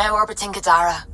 Now orbiting Kadara.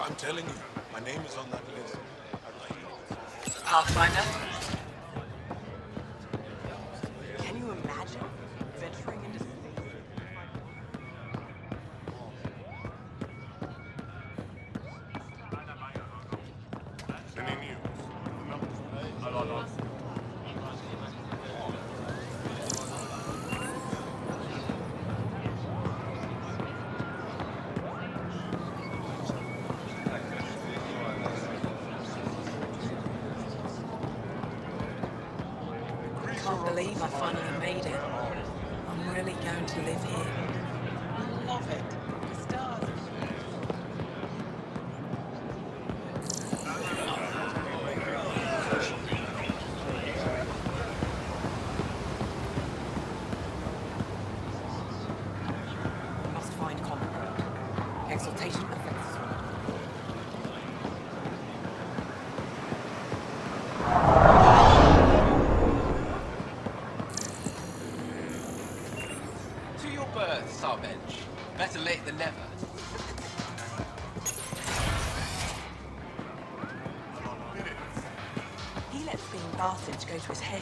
I'm telling you, my name is on that list. Pathfinder? Can you imagine venturing into space? Any news? Can't believe I finally made it. I'm really going to live here. Love it. The stars. Must find common ground. Exaltation affects us all. To your berth, Sarbench. Better late than never. He lets being Barthage go to his head.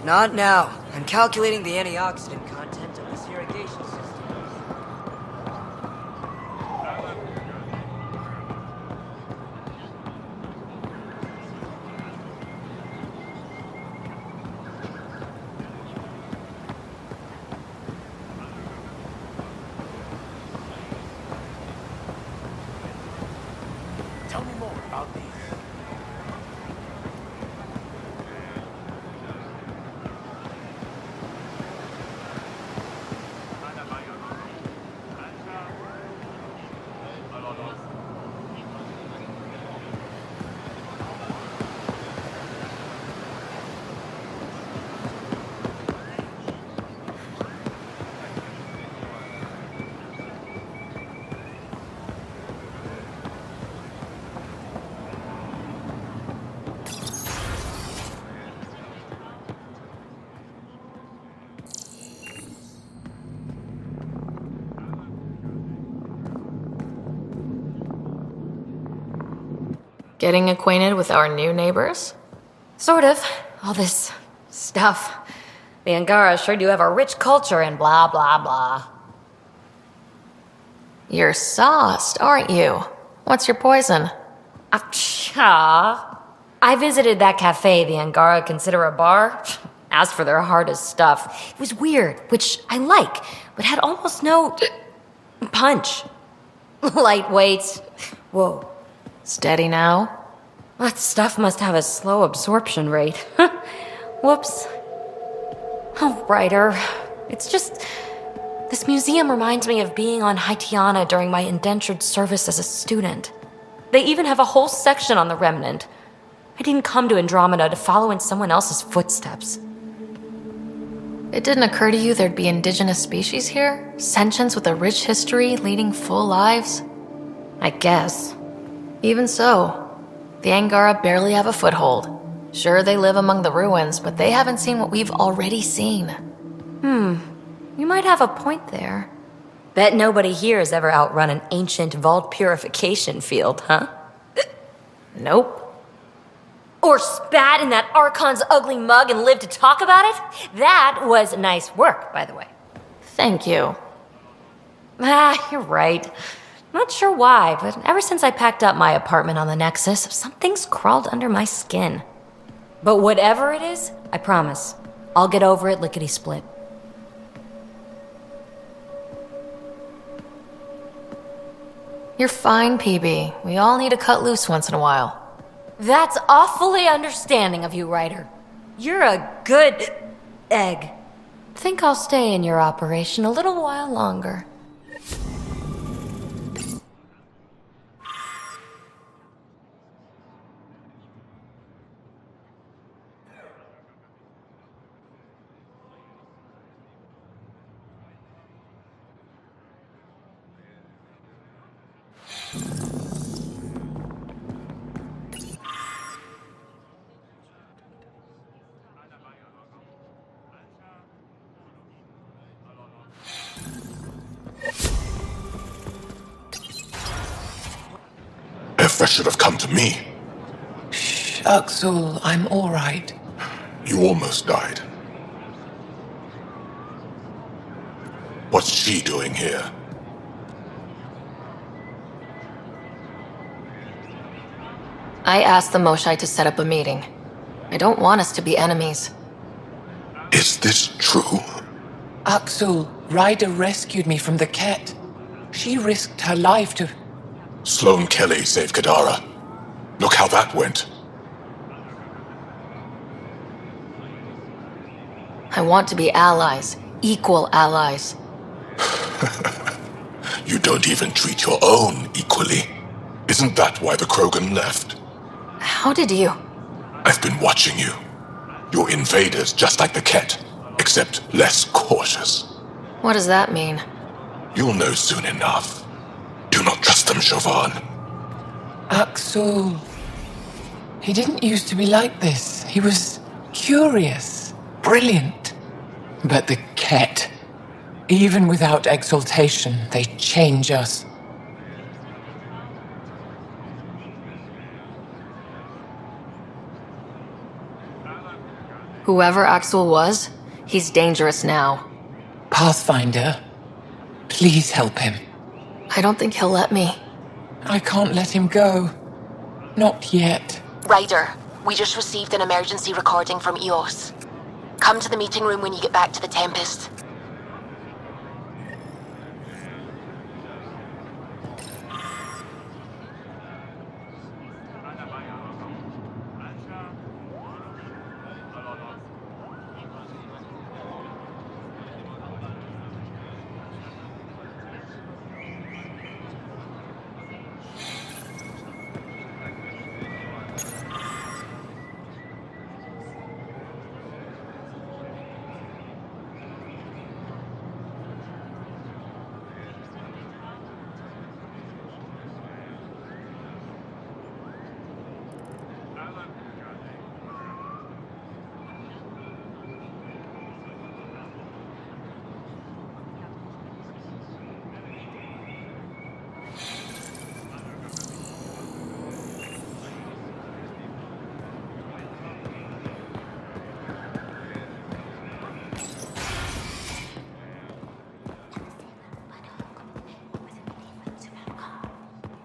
Not now. I'm calculating the antioxidant content of this irrigation system. Tell me more about these. Getting acquainted with our new neighbors? Sort of. All this stuff. The Angara sure do have a rich culture and blah, blah, blah. You're sauced, aren't you? What's your poison? I visited that cafe the Angara consider a bar. Asked for their hardest stuff. It was weird, which I like, but had almost no punch. Lightweight. Whoa. Steady now? That stuff must have a slow absorption rate. Whoops. Oh, Ryder. It's just... This museum reminds me of being on Haitiana during my indentured service as a student. They even have a whole section on the Remnant. I didn't come to Andromeda to follow in someone else's footsteps. It didn't occur to you there'd be indigenous species here? Sentients with a rich history, leading full lives? I guess. Even so, the Angara barely have a foothold. Sure, they live among the ruins, but they haven't seen what we've already seen. You might have a point there. Bet nobody here has ever outrun an ancient vault purification field, huh? Nope. Or spat in that Archon's ugly mug and lived to talk about it? That was nice work, by the way. Thank you. You're right. Not sure why, but ever since I packed up my apartment on the Nexus, something's crawled under my skin. But whatever it is, I promise, I'll get over it lickety-split. You're fine, PB. We all need to cut loose once in a while. That's awfully understanding of you, Ryder. You're a good egg. Think I'll stay in your operation a little while longer. That should have come to me. Shh, Axel, I'm all right. You almost died. What's she doing here? I asked the Moshai to set up a meeting. I don't want us to be enemies. Is this true? Axel, Ryder rescued me from the cat. She risked her life to... Sloane Kelly saved Kadara. Look how that went. I want to be allies. Equal allies. You don't even treat your own equally. Isn't that why the Krogan left? How did you... I've been watching you. You're invaders just like the Ket, except less cautious. What does that mean? You'll know soon enough. Do not trust them, Chauvin. Axel... He didn't used to be like this. He was curious, brilliant. But the cat, even without exaltation, they change us. Whoever Axel was, he's dangerous now. Pathfinder, please help him. I don't think he'll let me. I can't let him go. Not yet. Ryder, we just received an emergency recording from EOS. Come to the meeting room when you get back to the Tempest.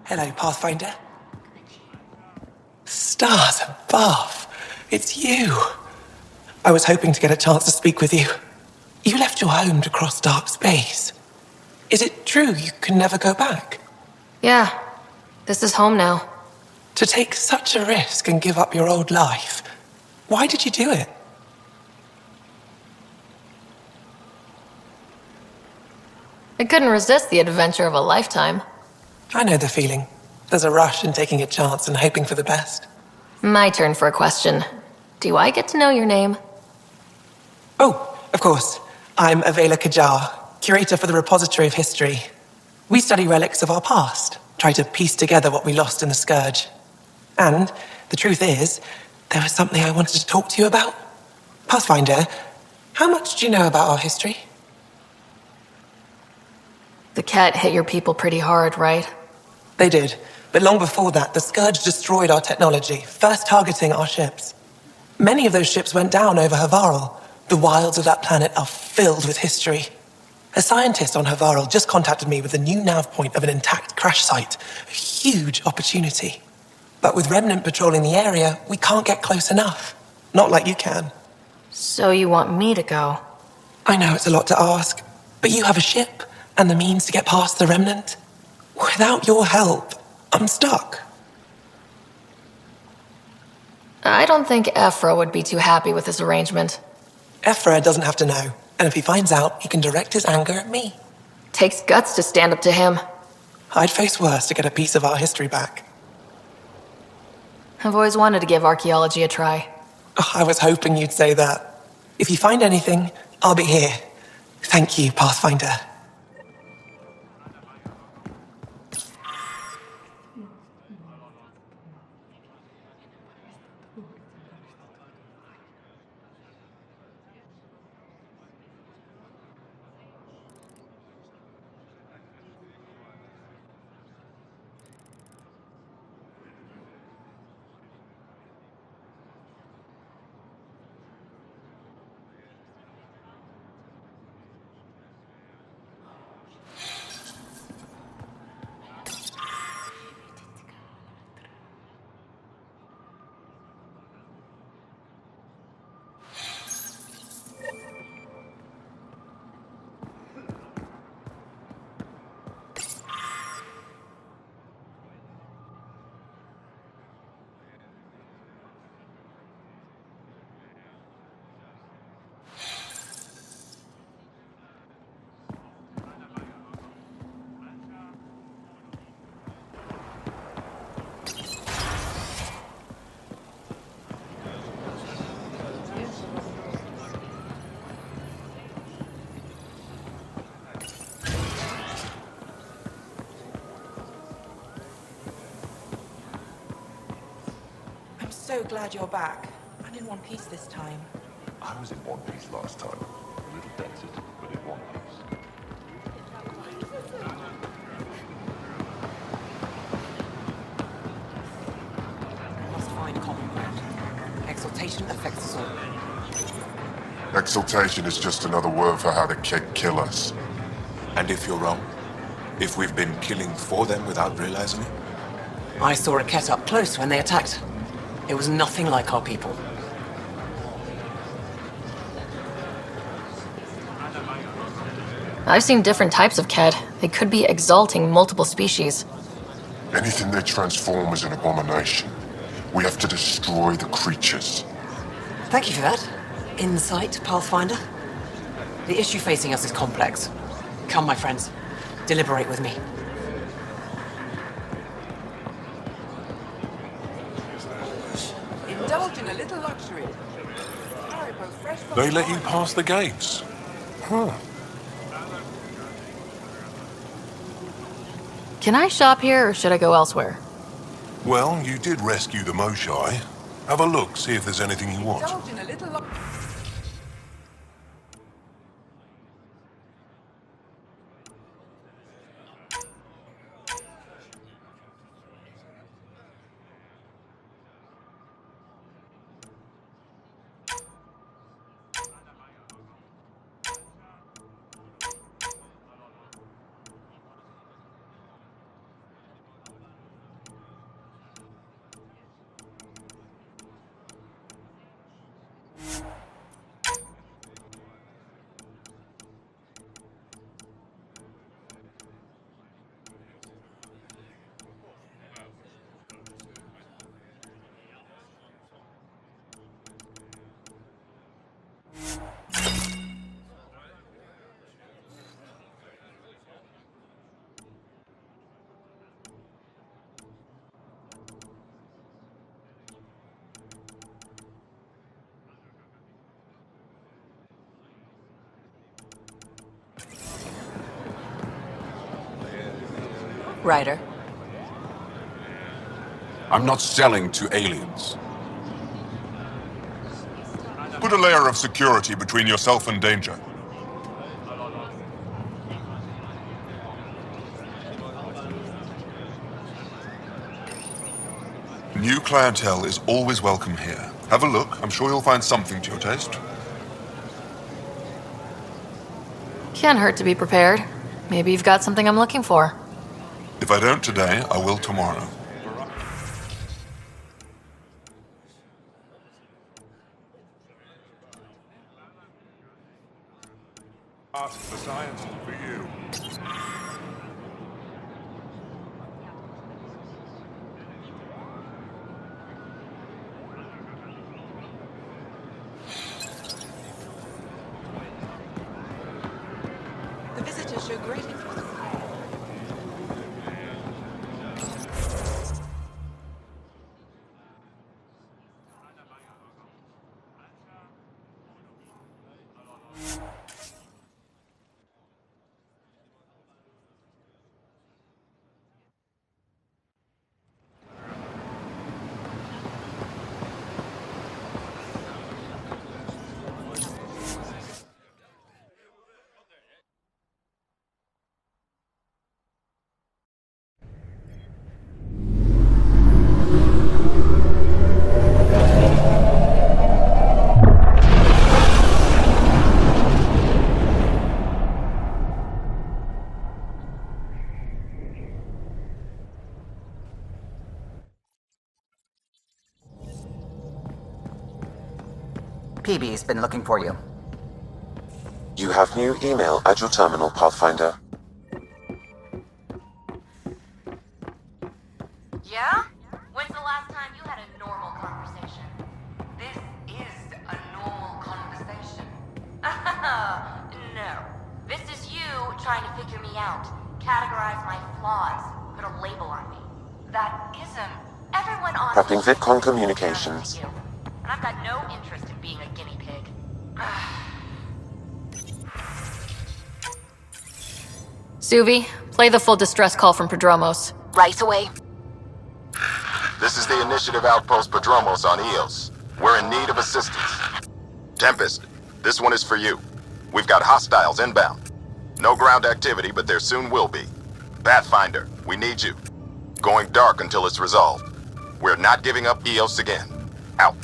Hello, Pathfinder. Stars above! It's you! I was hoping to get a chance to speak with you. You left your home to cross dark space. Is it true you can never go back? Yeah, this is home now. To take such a risk and give up your old life, why did you do it? I couldn't resist the adventure of a lifetime. I know the feeling. There's a rush in taking a chance and hoping for the best. My turn for a question. Do I get to know your name? Oh, of course. I'm Avela Kajar, curator for the Repository of History. We study relics of our past, try to piece together what we lost in the Scourge. And the truth is, there was something I wanted to talk to you about. Pathfinder, how much do you know about our history? The cat hit your people pretty hard, right? They did, but long before that, the Scourge destroyed our technology, first targeting our ships. Many of those ships went down over Havarl. The wilds of that planet are filled with history. A scientist on Havarl just contacted me with a new nav point of an intact crash site. A huge opportunity. But with Remnant patrolling the area, we can't get close enough. Not like you can. So you want me to go? I know it's a lot to ask, but you have a ship and the means to get past the Remnant. Without your help, I'm stuck. I don't think Ephra would be too happy with this arrangement. Ephra doesn't have to know, and if he finds out, he can direct his anger at me. Takes guts to stand up to him. I'd face worse to get a piece of our history back. I've always wanted to give archaeology a try. Oh, I was hoping you'd say that. If you find anything, I'll be here. Thank you, Pathfinder. I'm so glad you're back. I'm in one piece this time. I was in one piece last time. A little dented, but in one piece. We must find common ground. Exaltation affects us all. Exaltation is just another word for how the kid kill us. And if you're wrong? If we've been killing for them without realizing it? I saw a Ket up close when they attacked. It was nothing like our people. I've seen different types of Ked. They could be exalting multiple species. Anything they transform is an abomination. We have to destroy the creatures. Thank you for that. Insight, Pathfinder. The issue facing us is complex. Come, my friends. Deliberate with me. Indulge in a little luxury. They let you pass the gates. Huh. Can I shop here or should I go elsewhere? Well, you did rescue the Moshai. Have a look, see if there's anything you want. Indulge in a little luxury. Ryder. I'm not selling to aliens. Put a layer of security between yourself and danger. New clientele is always welcome here. Have a look. I'm sure you'll find something to your taste. Can't hurt to be prepared. Maybe you've got something I'm looking for. If I don't today, I will tomorrow. Ask for science for you. The visitors show great interest. PB's been looking for you. You have new email at your terminal, Pathfinder. Yeah? When's the last time you had a normal conversation? This is a normal conversation. No. This is you trying to figure me out, categorize my flaws, put a label on me. That isn't. Everyone on Prepping social VidCon media communications. is you, and I've got no interest in being a guinea pig. Suvi, play the full distress call from Prodromos. Right away. This is the Initiative Outpost Prodromos on Eos. We're in need of assistance. Tempest, this one is for you. We've got hostiles inbound. No ground activity, but there soon will be. Pathfinder, we need you. Going dark until it's resolved. We're not giving up Eos again. Out.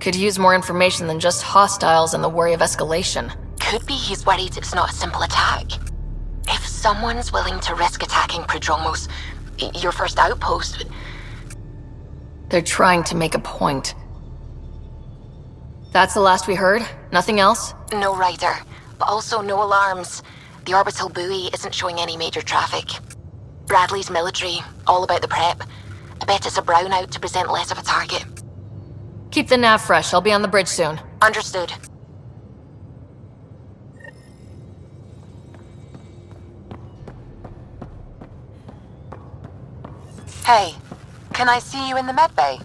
Could use more information than just hostiles and the worry of escalation. Could be he's worried it's not a simple attack. If someone's willing to risk attacking Prodromos, your first outpost... They're trying to make a point. That's the last we heard? Nothing else? No Ryder, but also no alarms. The orbital buoy isn't showing any major traffic. Bradley's military, all about the prep. I bet it's a brownout to present less of a target. Keep the nav fresh. I'll be on the bridge soon. Understood. Hey, can I see you in the med bay?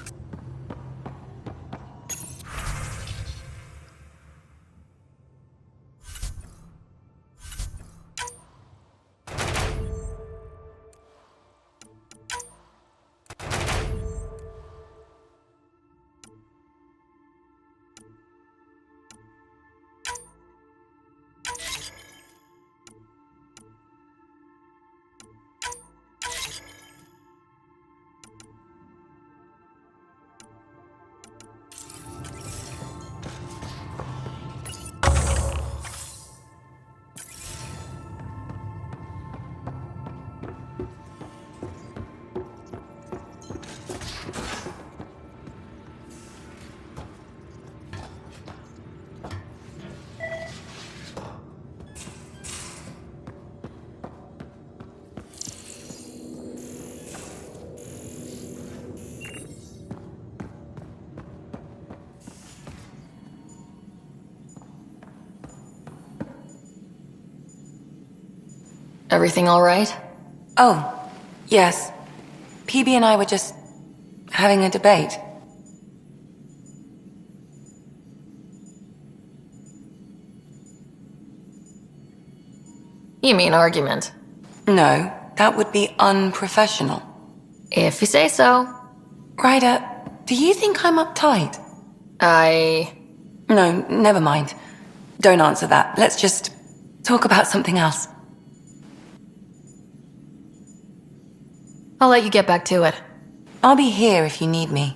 Everything all right? Oh, yes. PB and I were just having a debate. You mean argument? No, that would be unprofessional. If you say so. Ryder, do you think I'm uptight? No, never mind. Don't answer that. Let's just talk about something else. I'll let you get back to it. I'll be here if you need me.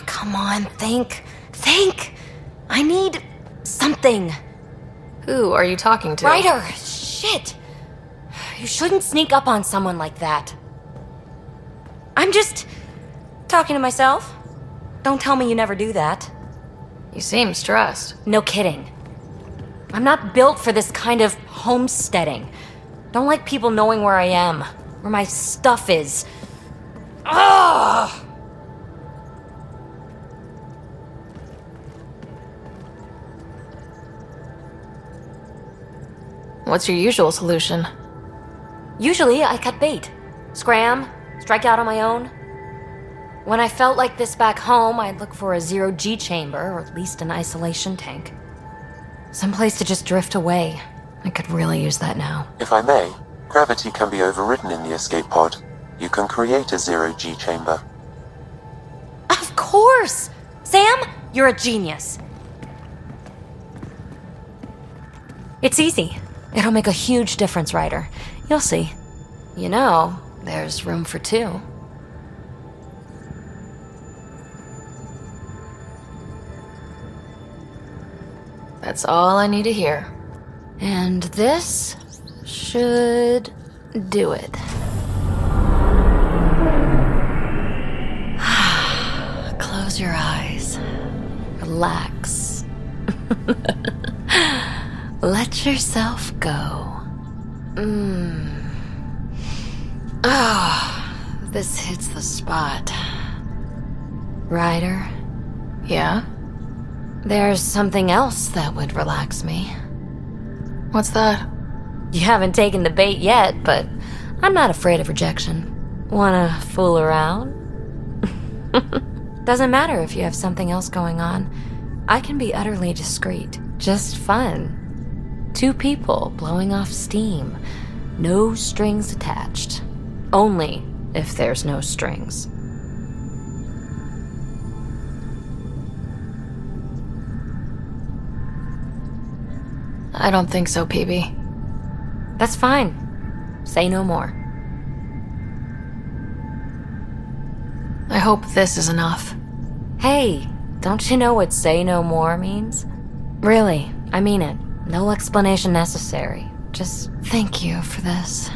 Come on, think. Think! I need something. Who are you talking to? Ryder! Shit! You shouldn't sneak up on someone like that. I'm just talking to myself. Don't tell me you never do that. You seem stressed. No kidding. I'm not built for this kind of homesteading. Don't like people knowing where I am, where my stuff is. Ugh! What's your usual solution? Usually, I cut bait. Scram, strike out on my own. When I felt like this back home, I'd look for a zero-G chamber, or at least an isolation tank. Someplace to just drift away. I could really use that now. If I may, gravity can be overridden in the escape pod. You can create a zero-G chamber. Of course! Sam, you're a genius. It's easy. It'll make a huge difference, Ryder. You'll see. You know, there's room for two. That's all I need to hear. And this should do it. Close your eyes. Relax. Let yourself go. This hits the spot. Ryder? Yeah? There's something else that would relax me. What's that? You haven't taken the bait yet, but I'm not afraid of rejection. Wanna fool around? Doesn't matter if you have something else going on. I can be utterly discreet. Just fun. Two people blowing off steam. No strings attached. Only if there's no strings. I don't think so, PB. That's fine. Say no more. I hope this is enough. Hey, don't you know what say no more means? Really, I mean it. No explanation necessary. Just Thank you for this.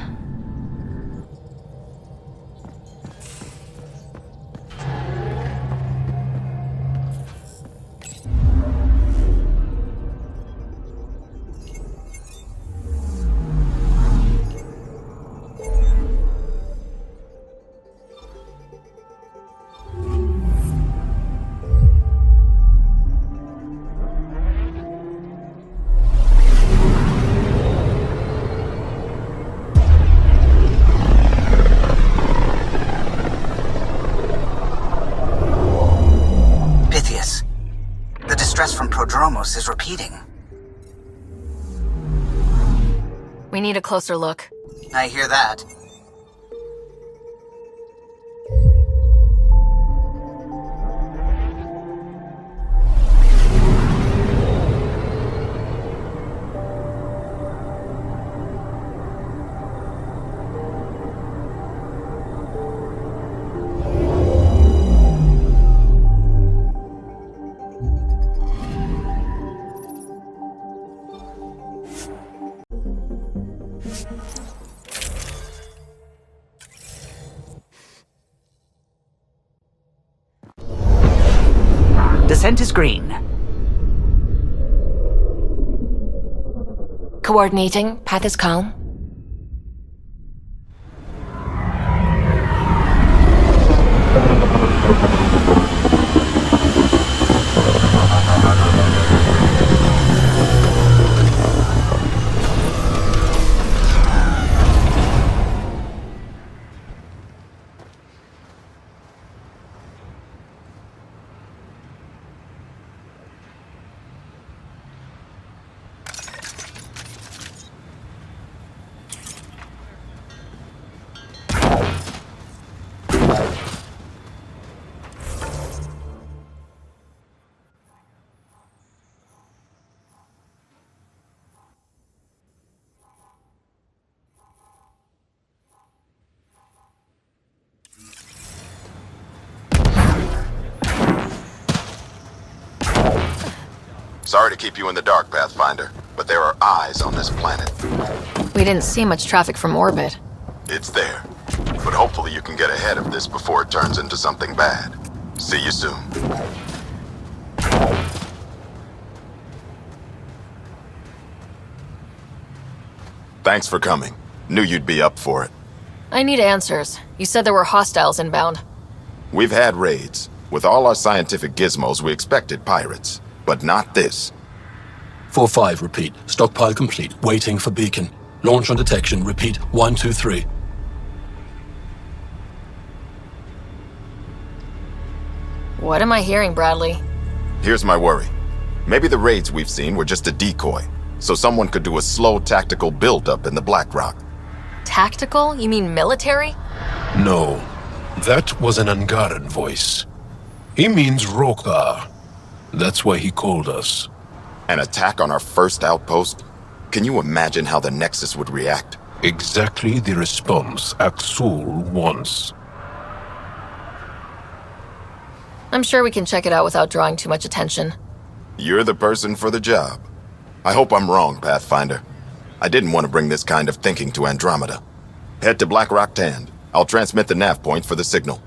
Is repeating. We need a closer look. I hear that. Descent is green. Coordinating. Path is calm. Sorry to keep you in the dark, Pathfinder, but there are eyes on this planet. We didn't see much traffic from orbit. It's there. But hopefully you can get ahead of this before it turns into something bad. See you soon. Thanks for coming. Knew you'd be up for it. I need answers. You said there were hostiles inbound. We've had raids. With all our scientific gizmos, we expected pirates. But not this. 4-5, repeat. Stockpile complete. Waiting for beacon. Launch on detection. Repeat. 1, 2, 3. What am I hearing, Bradley? Here's my worry. Maybe the raids we've seen were just a decoy, so someone could do a slow tactical build-up in the Black Rock. Tactical? You mean military? No. That was an Angaran voice. He means Rokar. That's why he called us. An attack on our first outpost? Can you imagine how the Nexus would react? Exactly the response Axul wants. I'm sure we can check it out without drawing too much attention. You're the person for the job. I hope I'm wrong, Pathfinder. I didn't want to bring this kind of thinking to Andromeda. Head to Blackrock Tand. I'll transmit the nav point for the signal.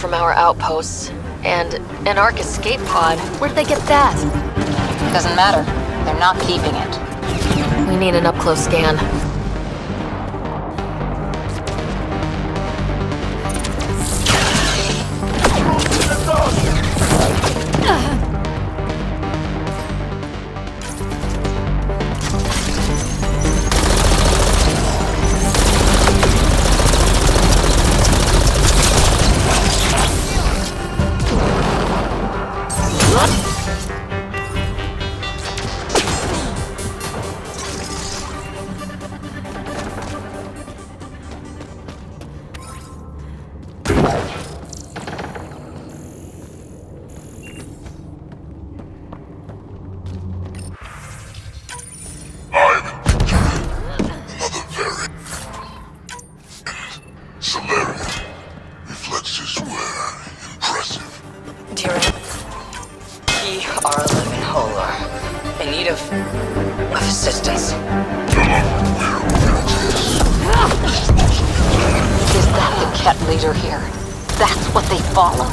from our outposts. And an Ark escape pod. Where'd they get that? Doesn't matter. They're not keeping it. We need an up-close scan. Assistance. Is that the cat leader here? That's what they follow?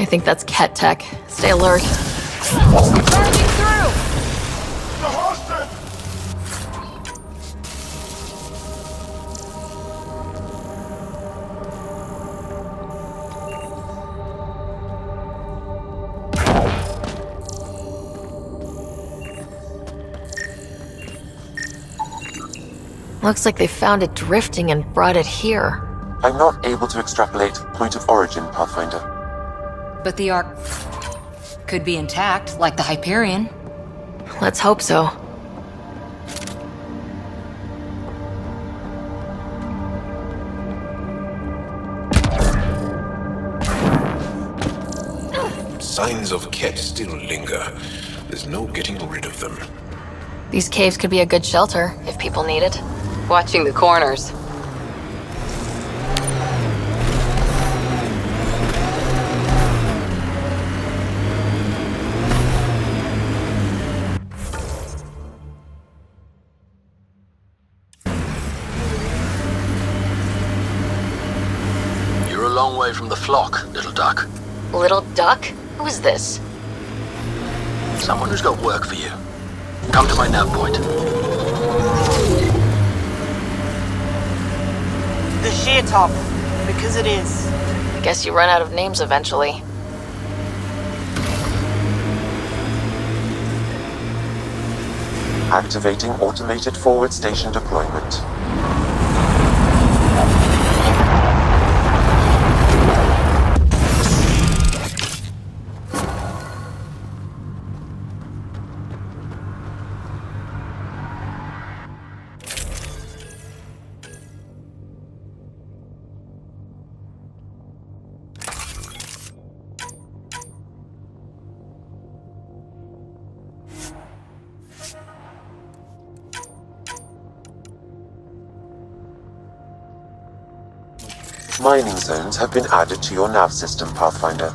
I think that's Ket tech. Stay alert. Burning through! Looks like they found it drifting and brought it here. I'm not able to extrapolate point of origin, Pathfinder. But the Ark could be intact, like the Hyperion. Let's hope so. Signs of Ket still linger. There's no getting rid of them. These caves could be a good shelter, if people need it. Watching the corners. You're a long way from the flock, little duck. Little duck? Who is this? Someone who's got work for you. Come to my nav point. The sheer top, because it is. I guess you run out of names eventually. Activating automated forward station deployment. Mining zones have been added to your nav system, Pathfinder.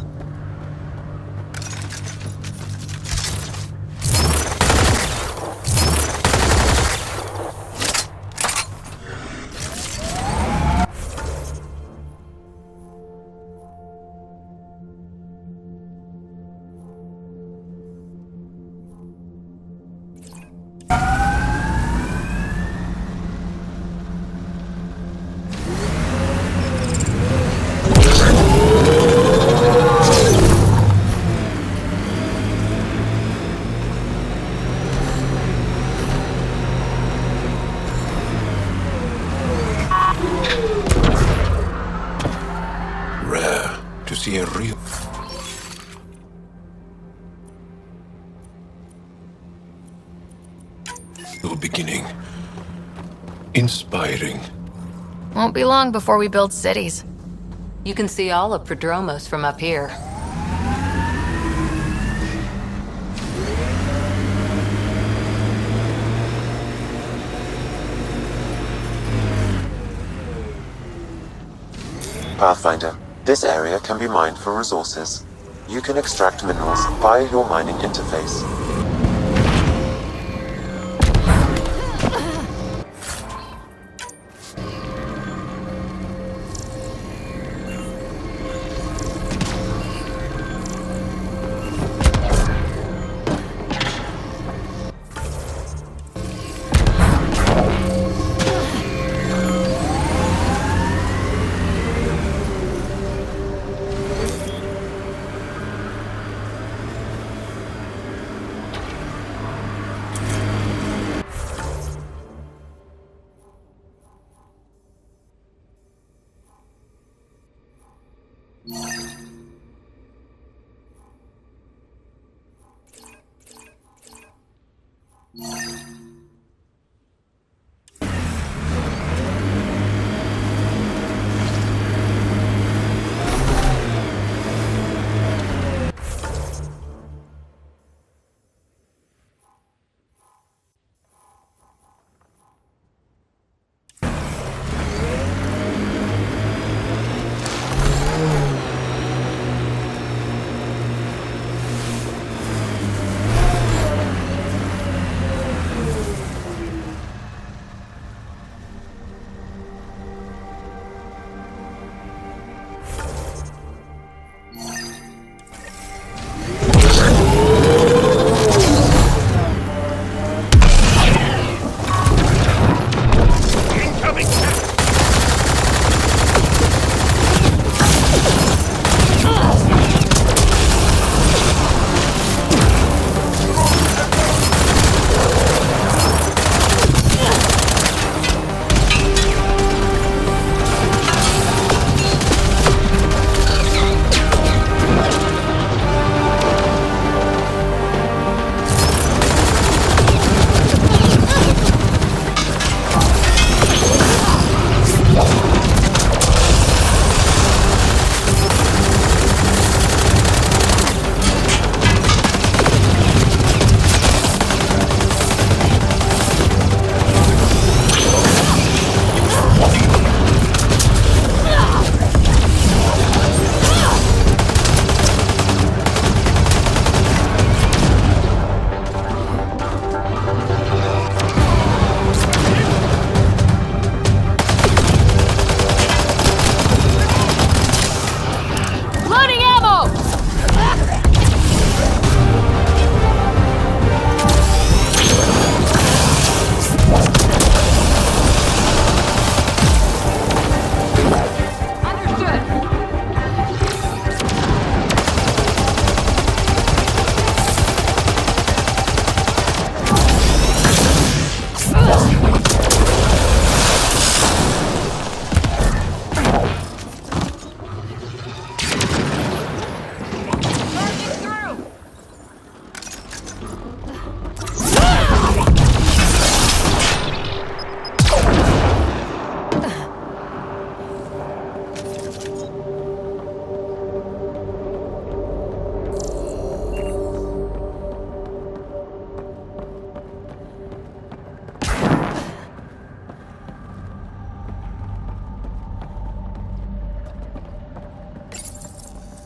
See a real... beginning. Inspiring. Won't be long before we build cities. You can see all of Prodromos from up here. Pathfinder, this area can be mined for resources. You can extract minerals via your mining interface.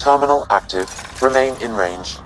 Terminal active. Remain in range.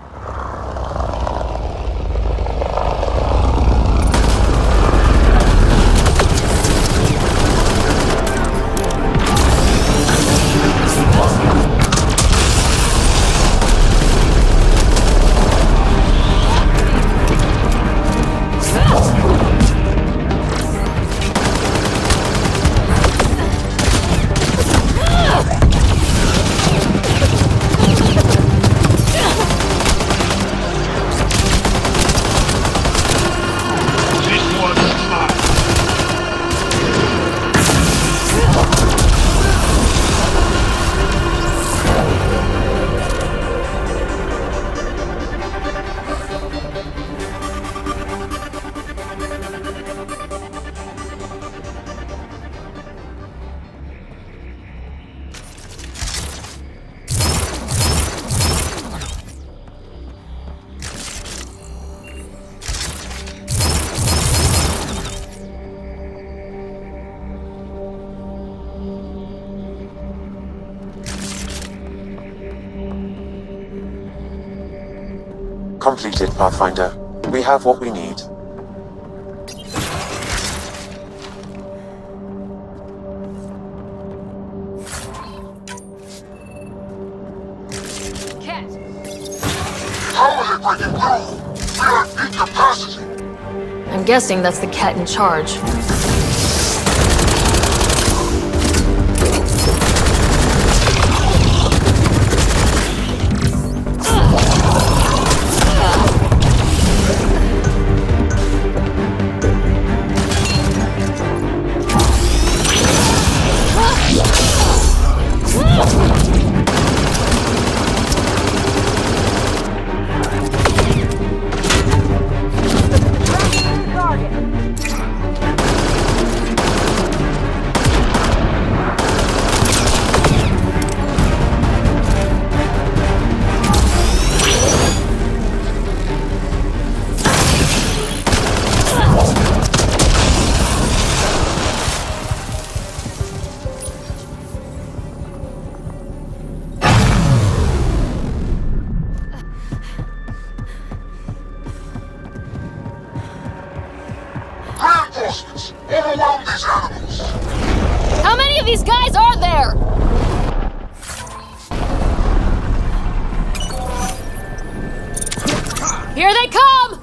Completed, Pathfinder. We have what we need. How is it breaking through? We are at peak capacity. I'm guessing that's the cat in charge. Reinforcements! Overwhelm these animals! How many of these guys are there? Here they come!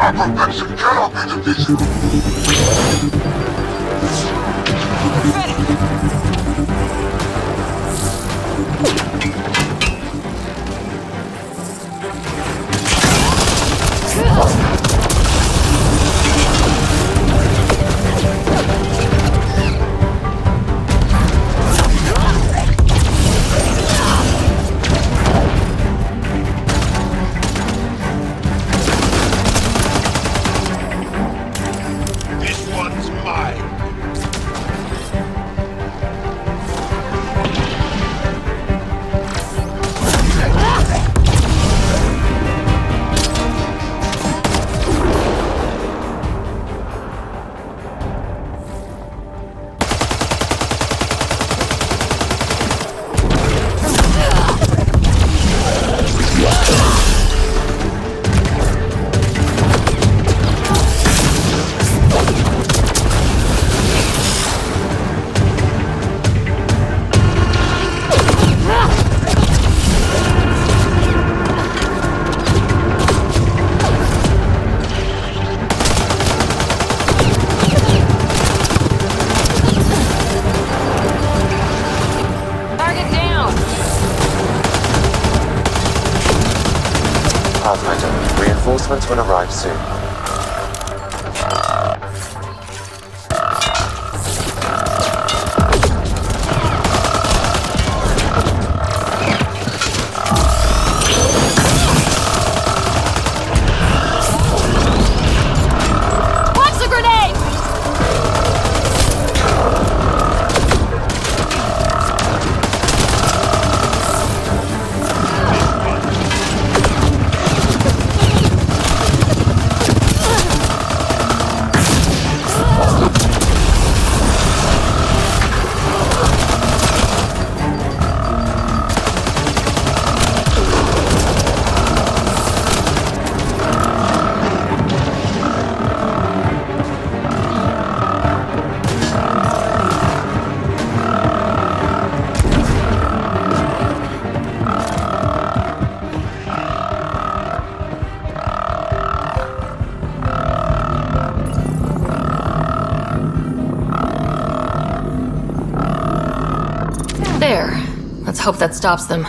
Our perfection cannot be defeated. This one's mine. Pathfinder, reinforcements will arrive soon. Watch the grenade! There. Let's hope that stops them.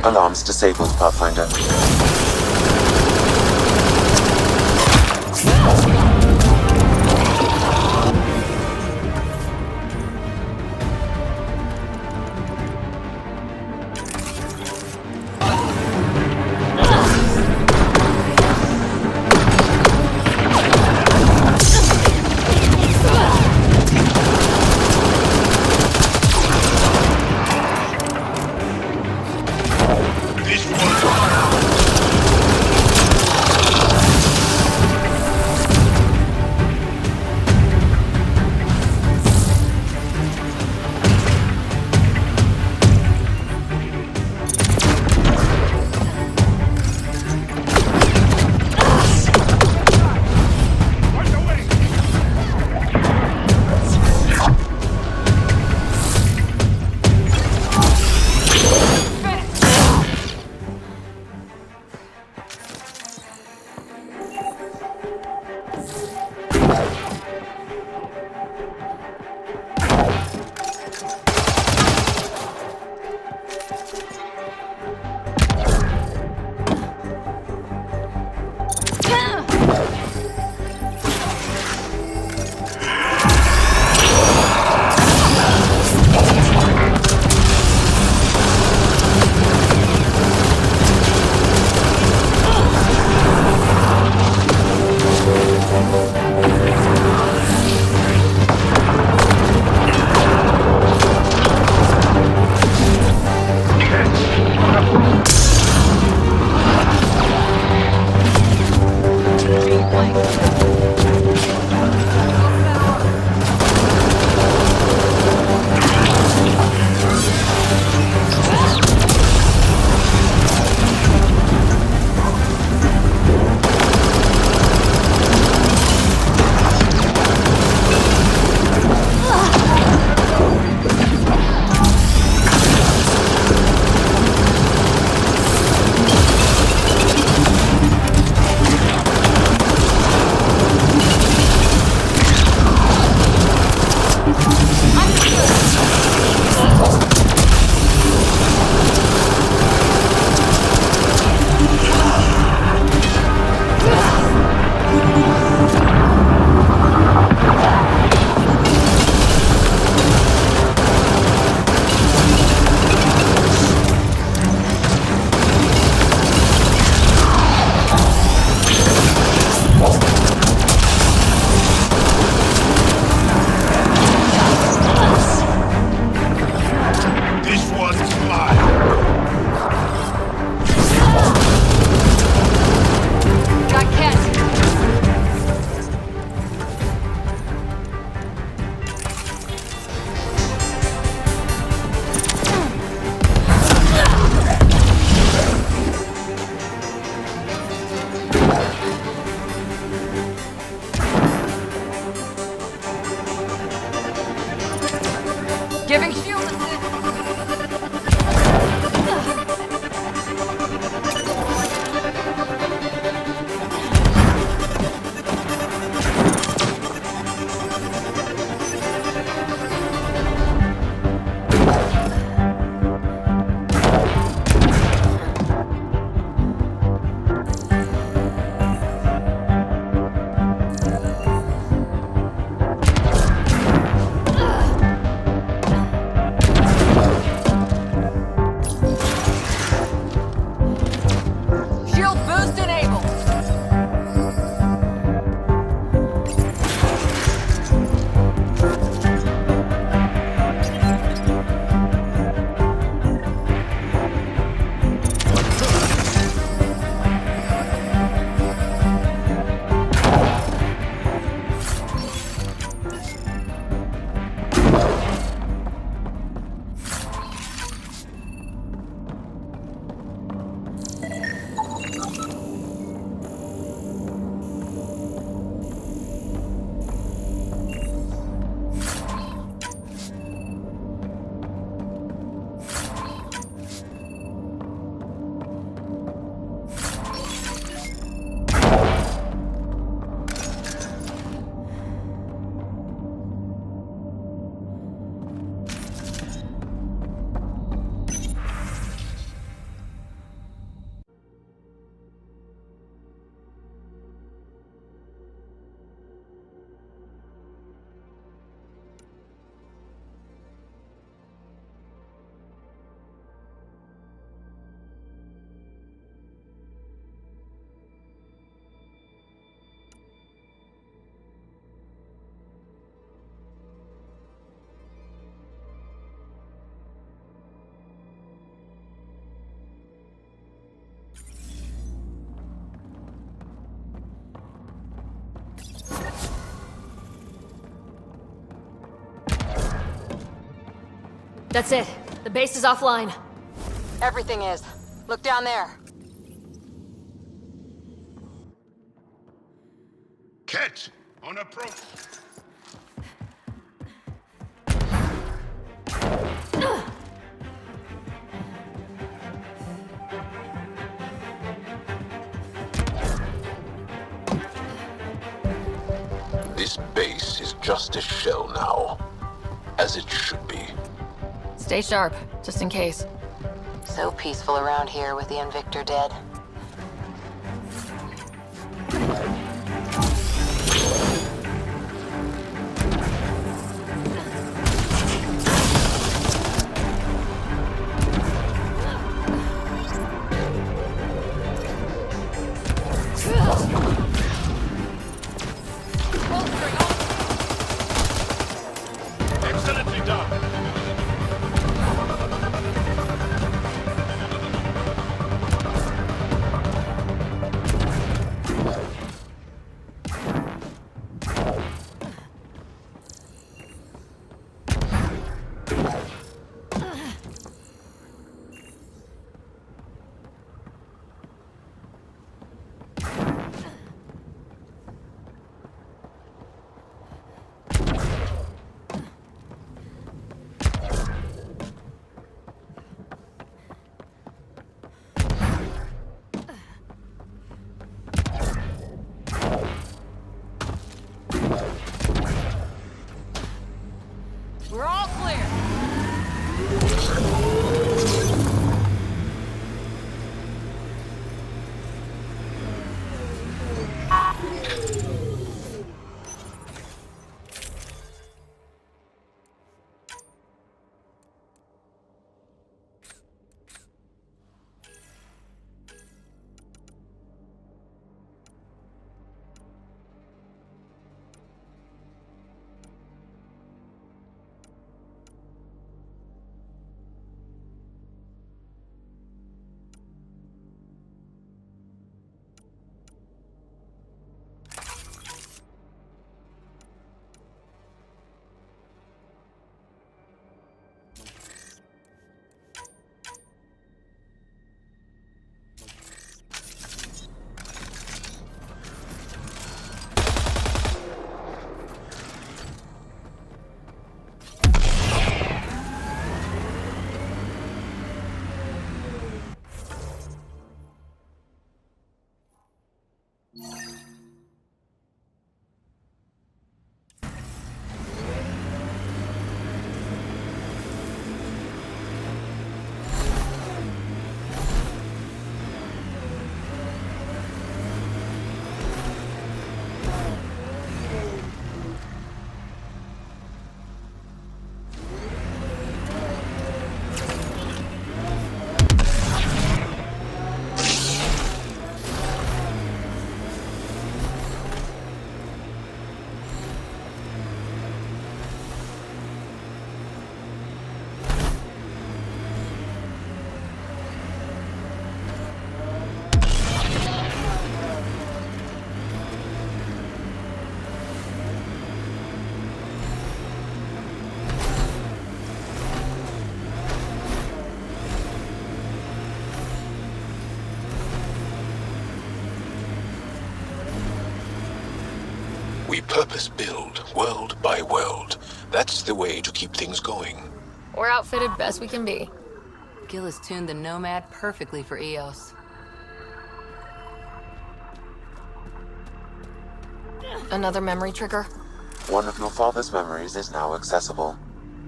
Alarms disabled, Pathfinder. That's it. The base is offline. Everything is. Look down there. Ket, on approach. This base is just a shell now, as it should be. Stay sharp, just in case. So peaceful around here with the Invictor dead. Excellently done. We're all clear. We purpose build, world by world. That's the way to keep things going. We're outfitted best we can be. Gil has tuned the Nomad perfectly for Eos. Another memory trigger? One of your father's memories is now accessible.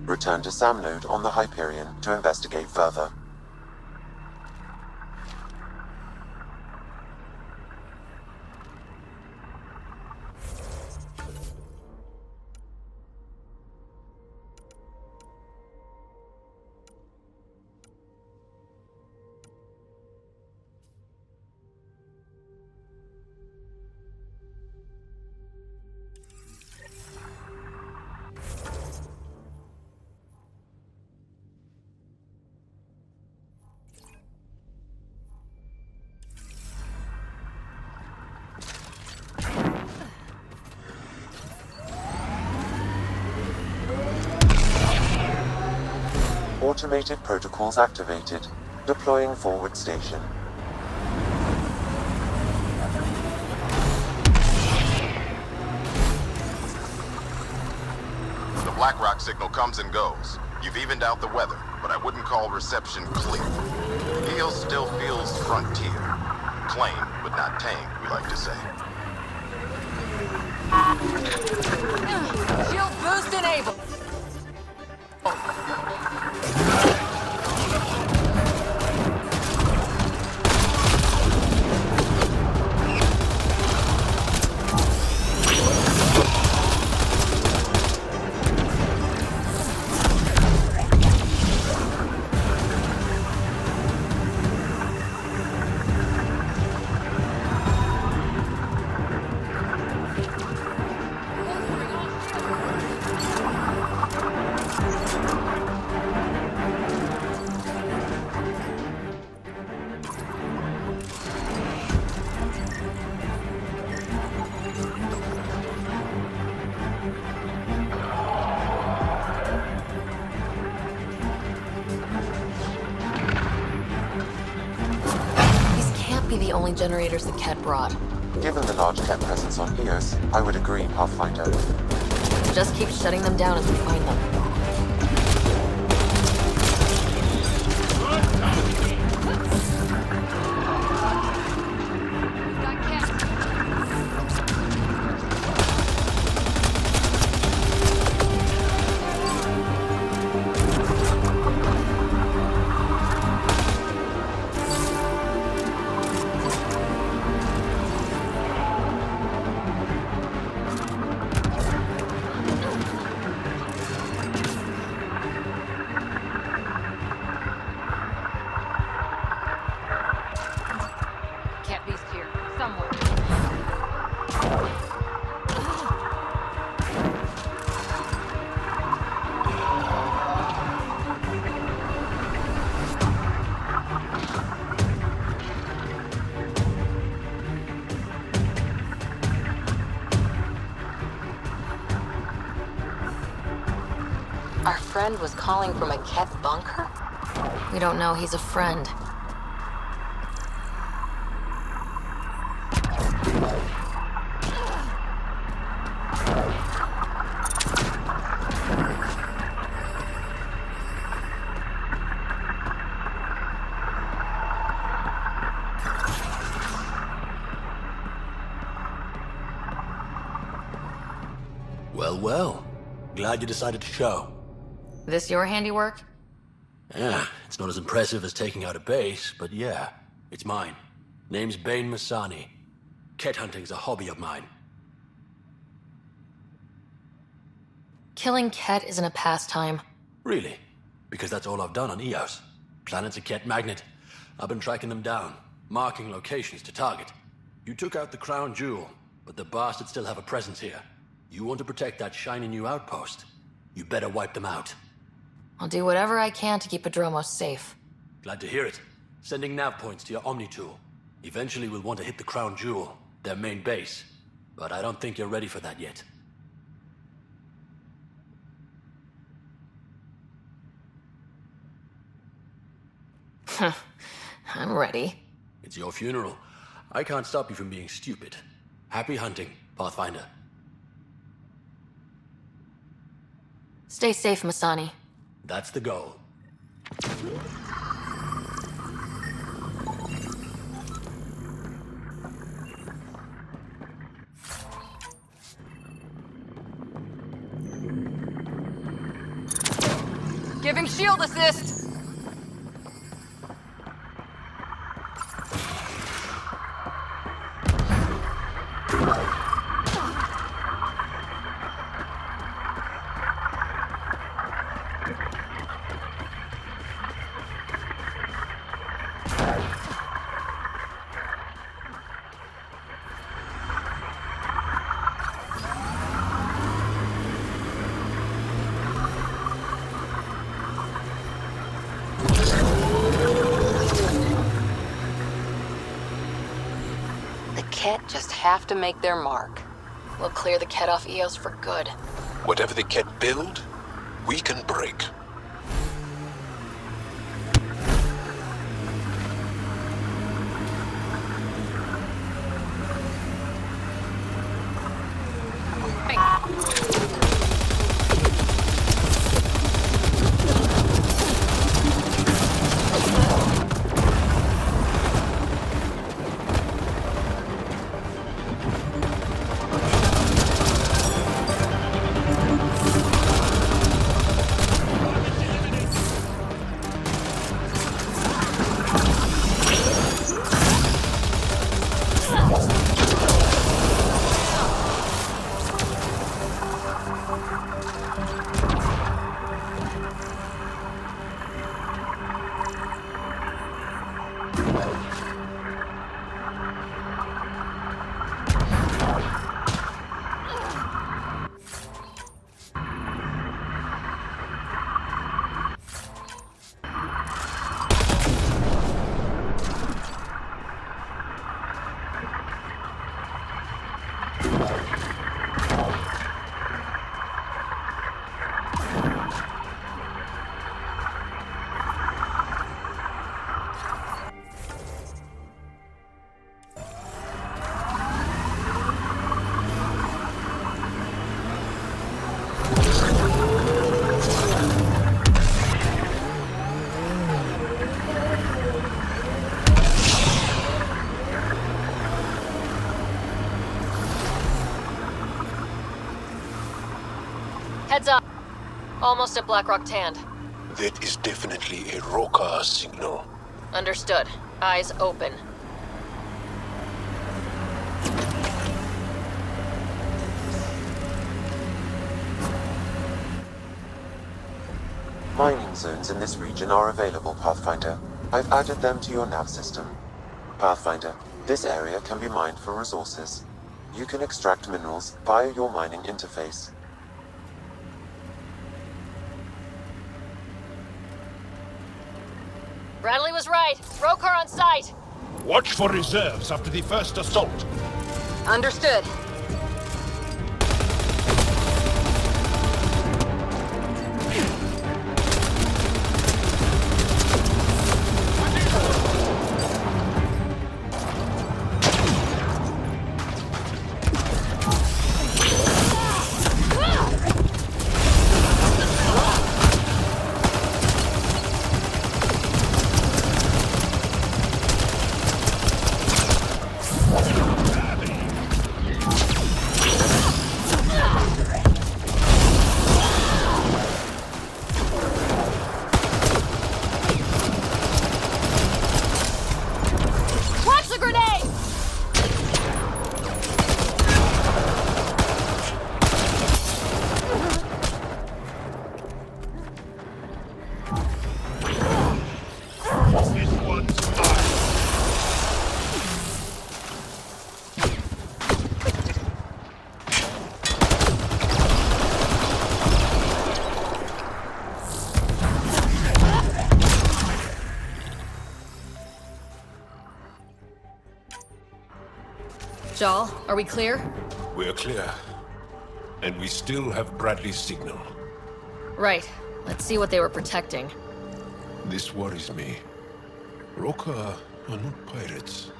Return to Sam Node on the Hyperion to investigate further. Automated protocols activated. Deploying forward station. The BlackRock signal comes and goes. You've evened out the weather, but I wouldn't call reception clear. Eos still feels frontier. Claim, but not tame, we like to say. Shield boost enabled. The only generators the Ket brought. Given the large Ket presence on Eos, I would agree, Pathfinder. Just keep shutting them down as we find them. Our friend was calling from a Ket bunker? We don't know he's a friend. Well, well. Glad you decided to show. This your handiwork? Yeah, it's not as impressive as taking out a base, but yeah, it's mine. Name's Bain Masani. Ket hunting's a hobby of mine. Killing Ket isn't a pastime. Really? Because that's all I've done on Eos. Planet's a Ket magnet. I've been tracking them down, marking locations to target. You took out the crown jewel, but the bastards still have a presence here. You want to protect that shiny new outpost? You better wipe them out. I'll do whatever I can to keep Adromos safe. Glad to hear it. Sending nav points to your Omni tool. Eventually we'll want to hit the crown jewel, their main base. But I don't think you're ready for that yet. I'm ready. It's your funeral. I can't stop you from being stupid. Happy hunting, Pathfinder. Stay safe, Masani. That's the goal. Giving shield assist! Ket just have to make their mark. We'll clear the Ket off Eos for good. Whatever the Ket build, we can break. Heads up. Almost at Blackrock Tand. That is definitely a Roka signal. Understood. Eyes open. Mining zones in this region are available, Pathfinder. I've added them to your nav system. Pathfinder, this area can be mined for resources. You can extract minerals via your mining interface. Bradley was right. Rokar on site. Watch for reserves after the first assault. Understood. Jal, are we clear? We're clear. And we still have Bradley's signal. Right. Let's see what they were protecting. This worries me. Roka are not pirates.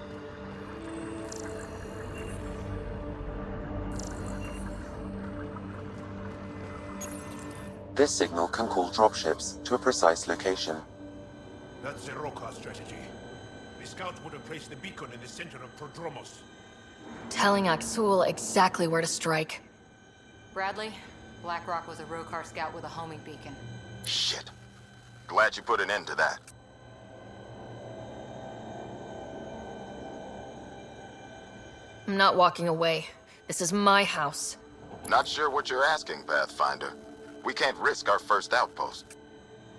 This signal can call dropships to a precise location. That's the Roka strategy. The scout would have placed the beacon in the center of Prodromos. Telling Aksul exactly where to strike. Bradley, Blackrock was a Rokar scout with a homing beacon. Shit. Glad you put an end to that. I'm not walking away. This is my house. Not sure what you're asking, Pathfinder. We can't risk our first outpost.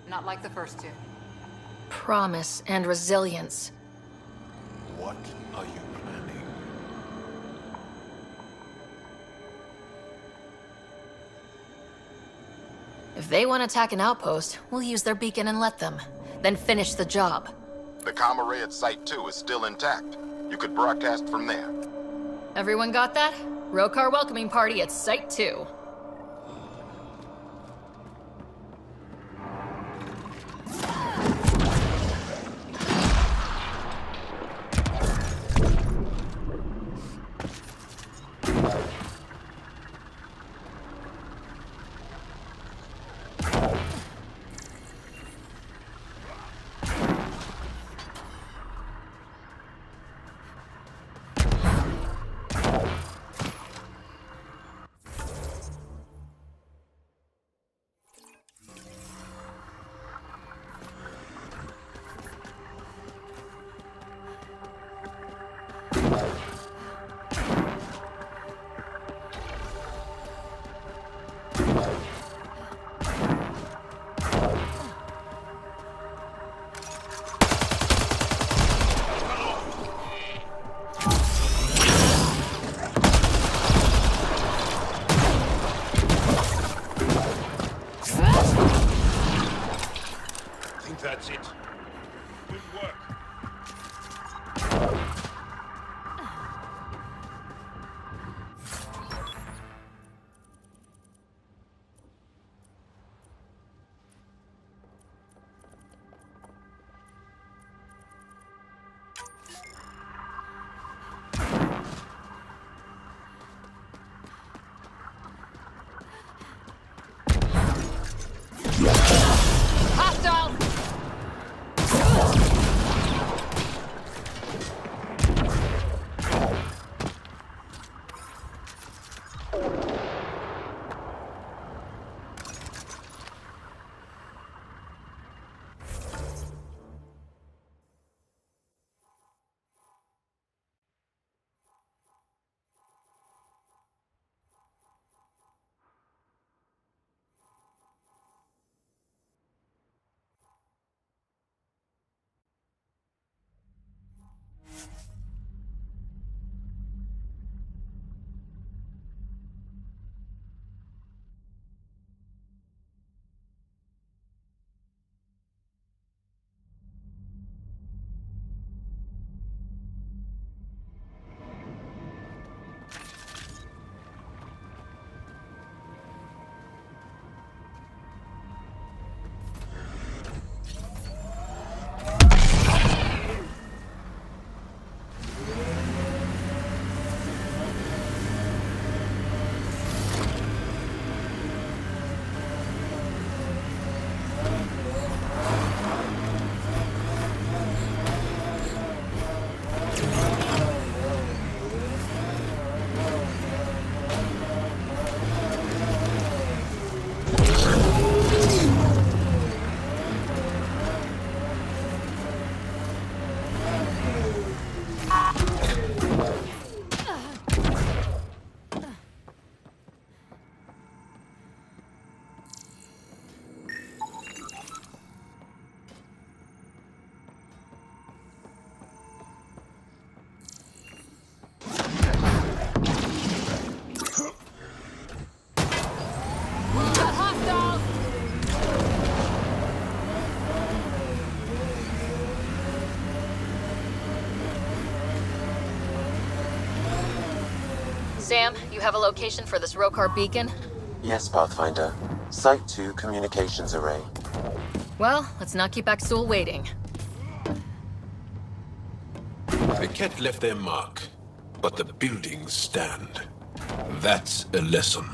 Not like the first two. Promise and resilience. What are you planning? If they want to attack an outpost, we'll use their beacon and let them. Then finish the job. The comm array at Site 2 is still intact. You could broadcast from there. Everyone got that? Rokar welcoming party at Site 2. Sam, you have a location for this Rokar beacon? Yes, Pathfinder. Site 2 communications array. Well, let's not keep Axul waiting. The Ket left their mark, but the buildings stand. That's a lesson.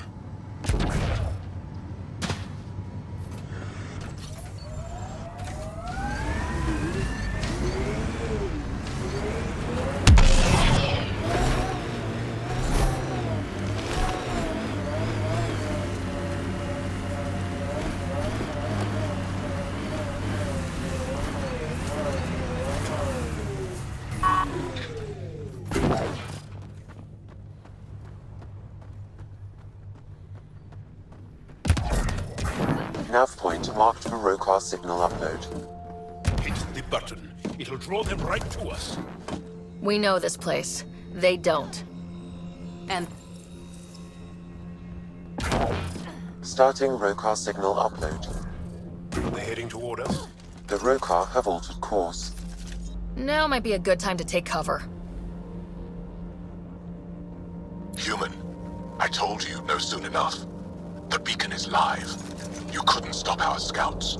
Nav point marked for Rokar signal upload. Hit the button. It'll draw them right to us. We know this place. They don't. And Starting Rokar signal upload. Are they heading toward us? The Rokar have altered course. Now might be a good time to take cover. Human, I told you no soon enough. The beacon is live. You couldn't stop our scouts.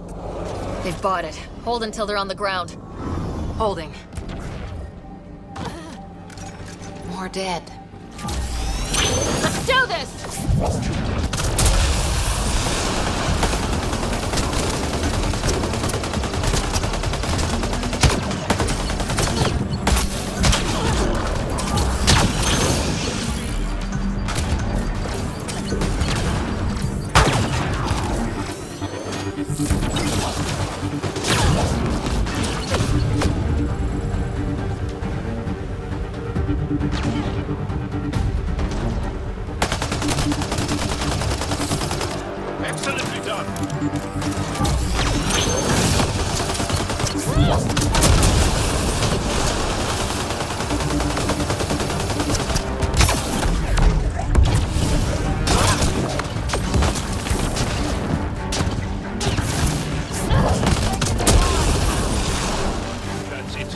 They've bought it. Hold until they're on the ground. holding. More dead. Let's do this! Excellently done. That's it.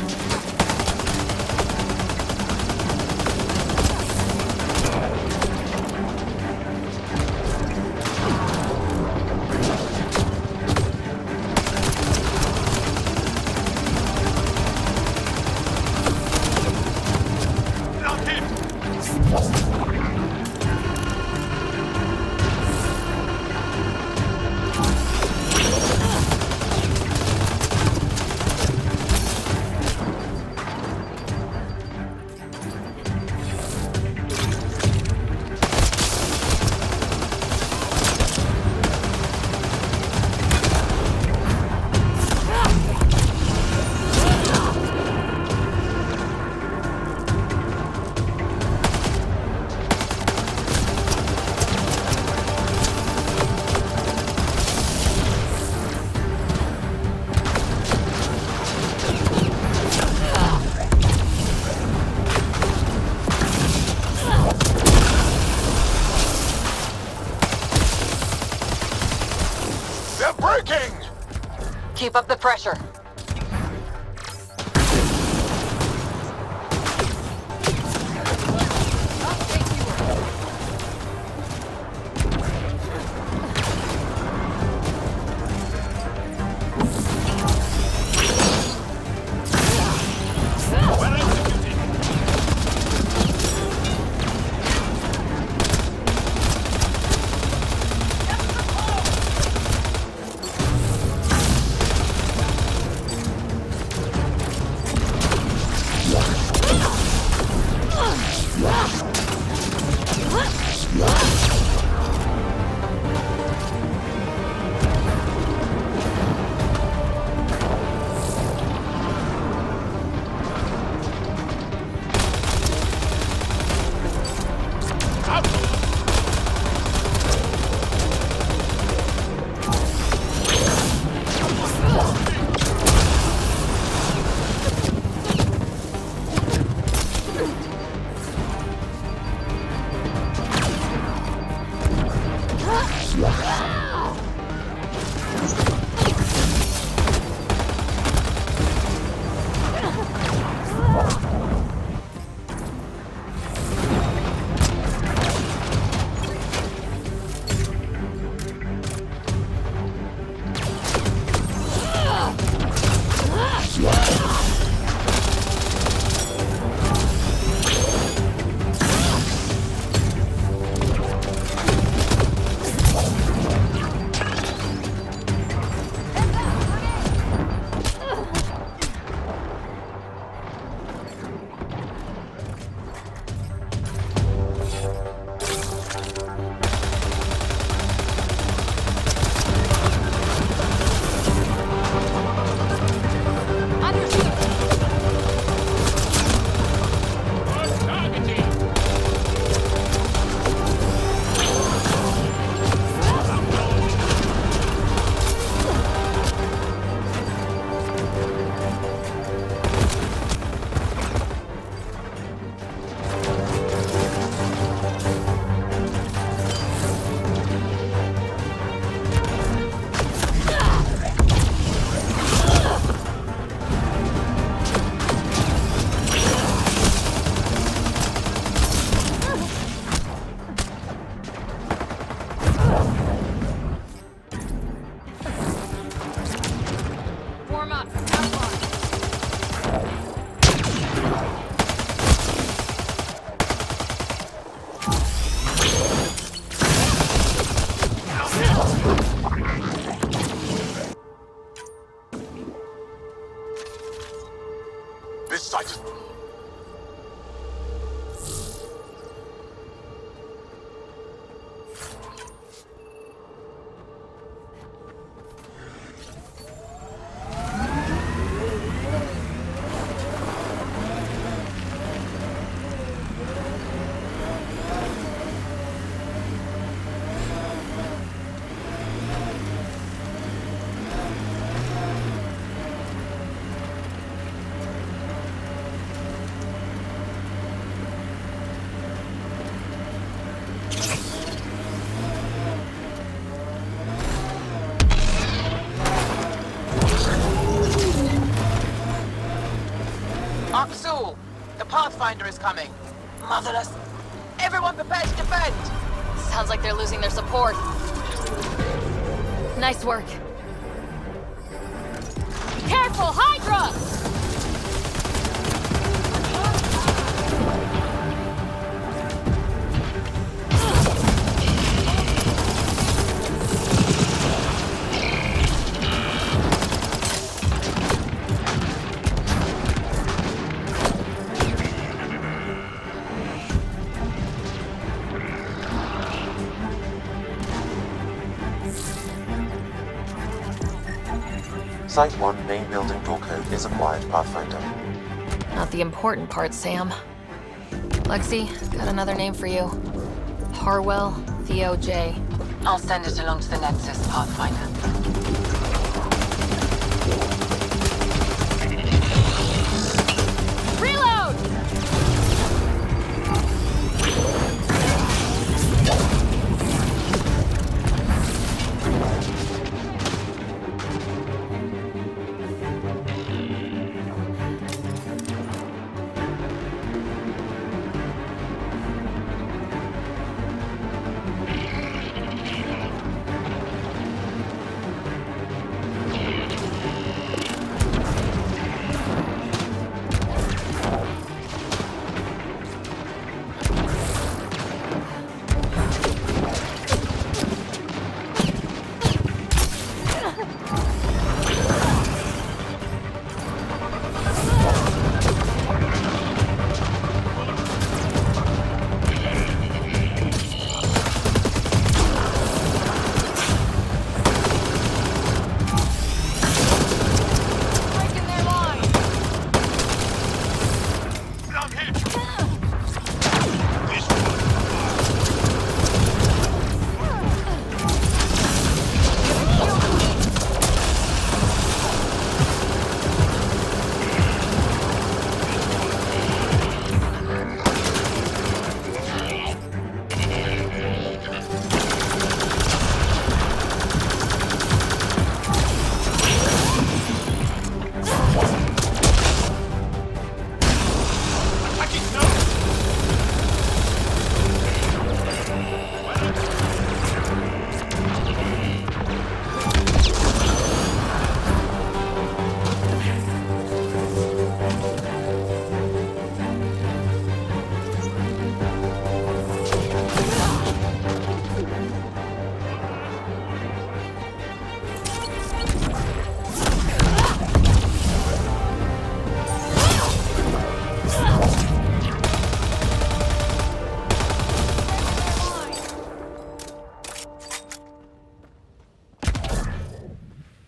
They're breaking! Keep up the pressure. Pathfinder is coming. Motherless. Everyone prepare to defend. Sounds like they're losing their support. Nice work. Careful, Hydra! Site 1 main building door code is acquired, Pathfinder. Not the important part, Sam. Lexi, got another name for you. Harwell Theo J. I'll send it along to the Nexus, Pathfinder. Reload!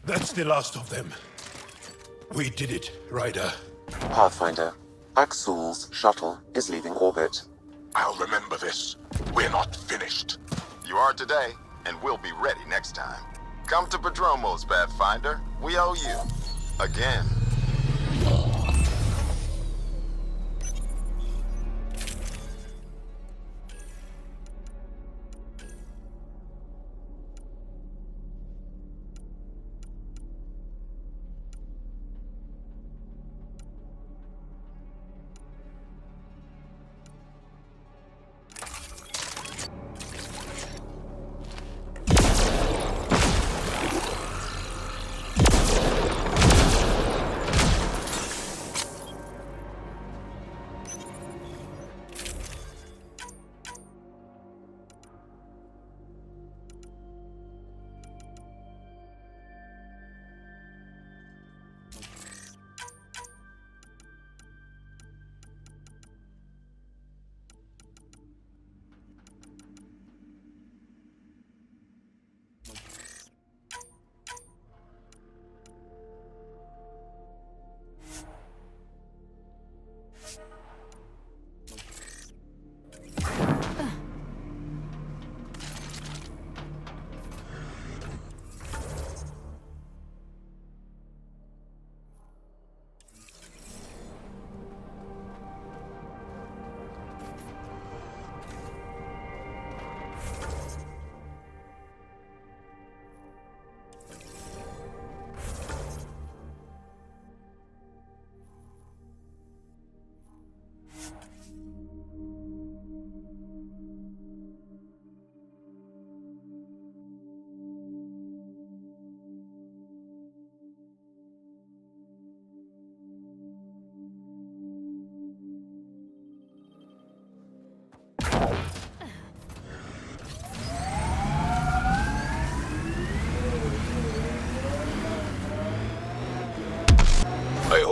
That's the last of them. We did it, Ryder. Pathfinder, Axul's shuttle is leaving orbit. I'll remember this. We're not finished. You are today, and we'll be ready next time. Come to Prodromos, Pathfinder. We owe you. Again.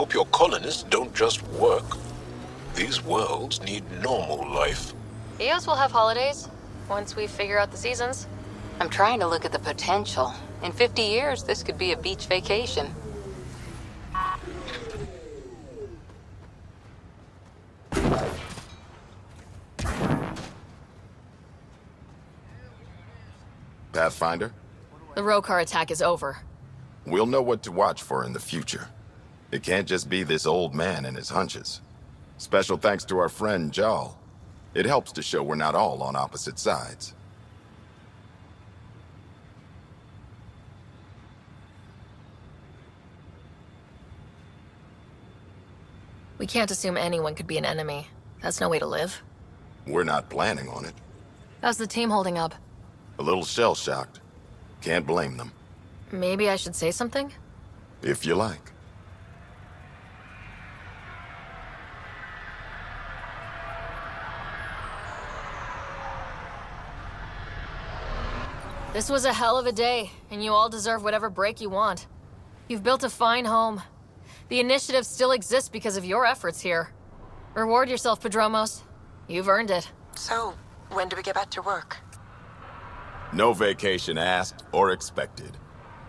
hope your colonists don't just work. These worlds need normal life. Eos will have holidays, once we figure out the seasons. I'm trying to look at the potential. In 50 years, this could be a beach vacation. Pathfinder, The Rokar attack is over. we'll know what to watch for in the future. It can't just be this old man and his hunches. Special thanks to our friend Jarl. It helps to show we're not all on opposite sides. We can't assume anyone could be an enemy. That's no way to live. We're not planning on it. How's the team holding up? A little shell-shocked. Can't blame them. Maybe I should say something? If you like. This was a hell of a day, and you all deserve whatever break you want. You've built a fine home. The initiative still exists because of your efforts here. Reward yourself, Padromos. You've earned it. So, when do we get back to work? No vacation asked or expected.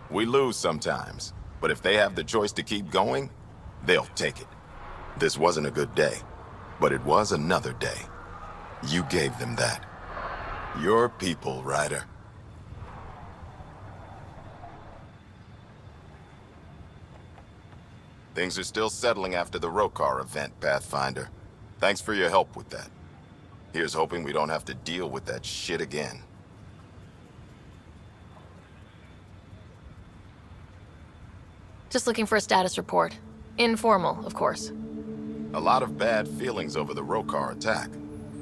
We lose sometimes, but if they have the choice to keep going, they'll take it. This wasn't a good day, but it was another day. You gave them that. Your people, Ryder. Things are still settling after the Rokar event, Pathfinder. Thanks for your help with that. Here's hoping we don't have to deal with that shit again. Just looking for a status report. Informal, of course. A lot of bad feelings over the Rokar attack.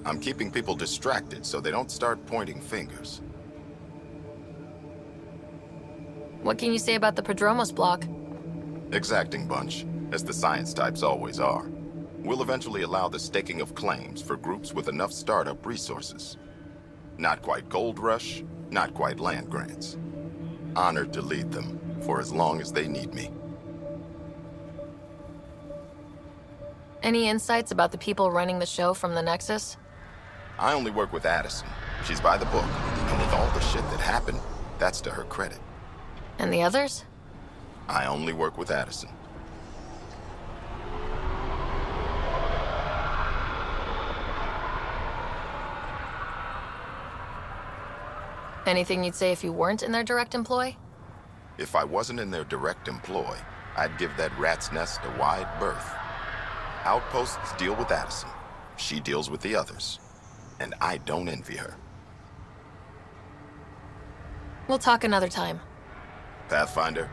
I'm keeping people distracted so they don't start pointing fingers. What can you say about the Padromos block? Exacting bunch, as the science types always are. We'll eventually allow the staking of claims for groups with enough startup resources. Not quite gold rush, not quite land grants. Honored to lead them, for as long as they need me. Any insights about the people running the show from the Nexus? I only work with Addison. She's by the book, and with all the shit that happened, that's to her credit. And the others? I only work with Addison. Anything you'd say if you weren't in their direct employ? If I wasn't in their direct employ, I'd give that rat's nest a wide berth. Outposts deal with Addison. She deals with the others. And I don't envy her. We'll talk another time. Pathfinder?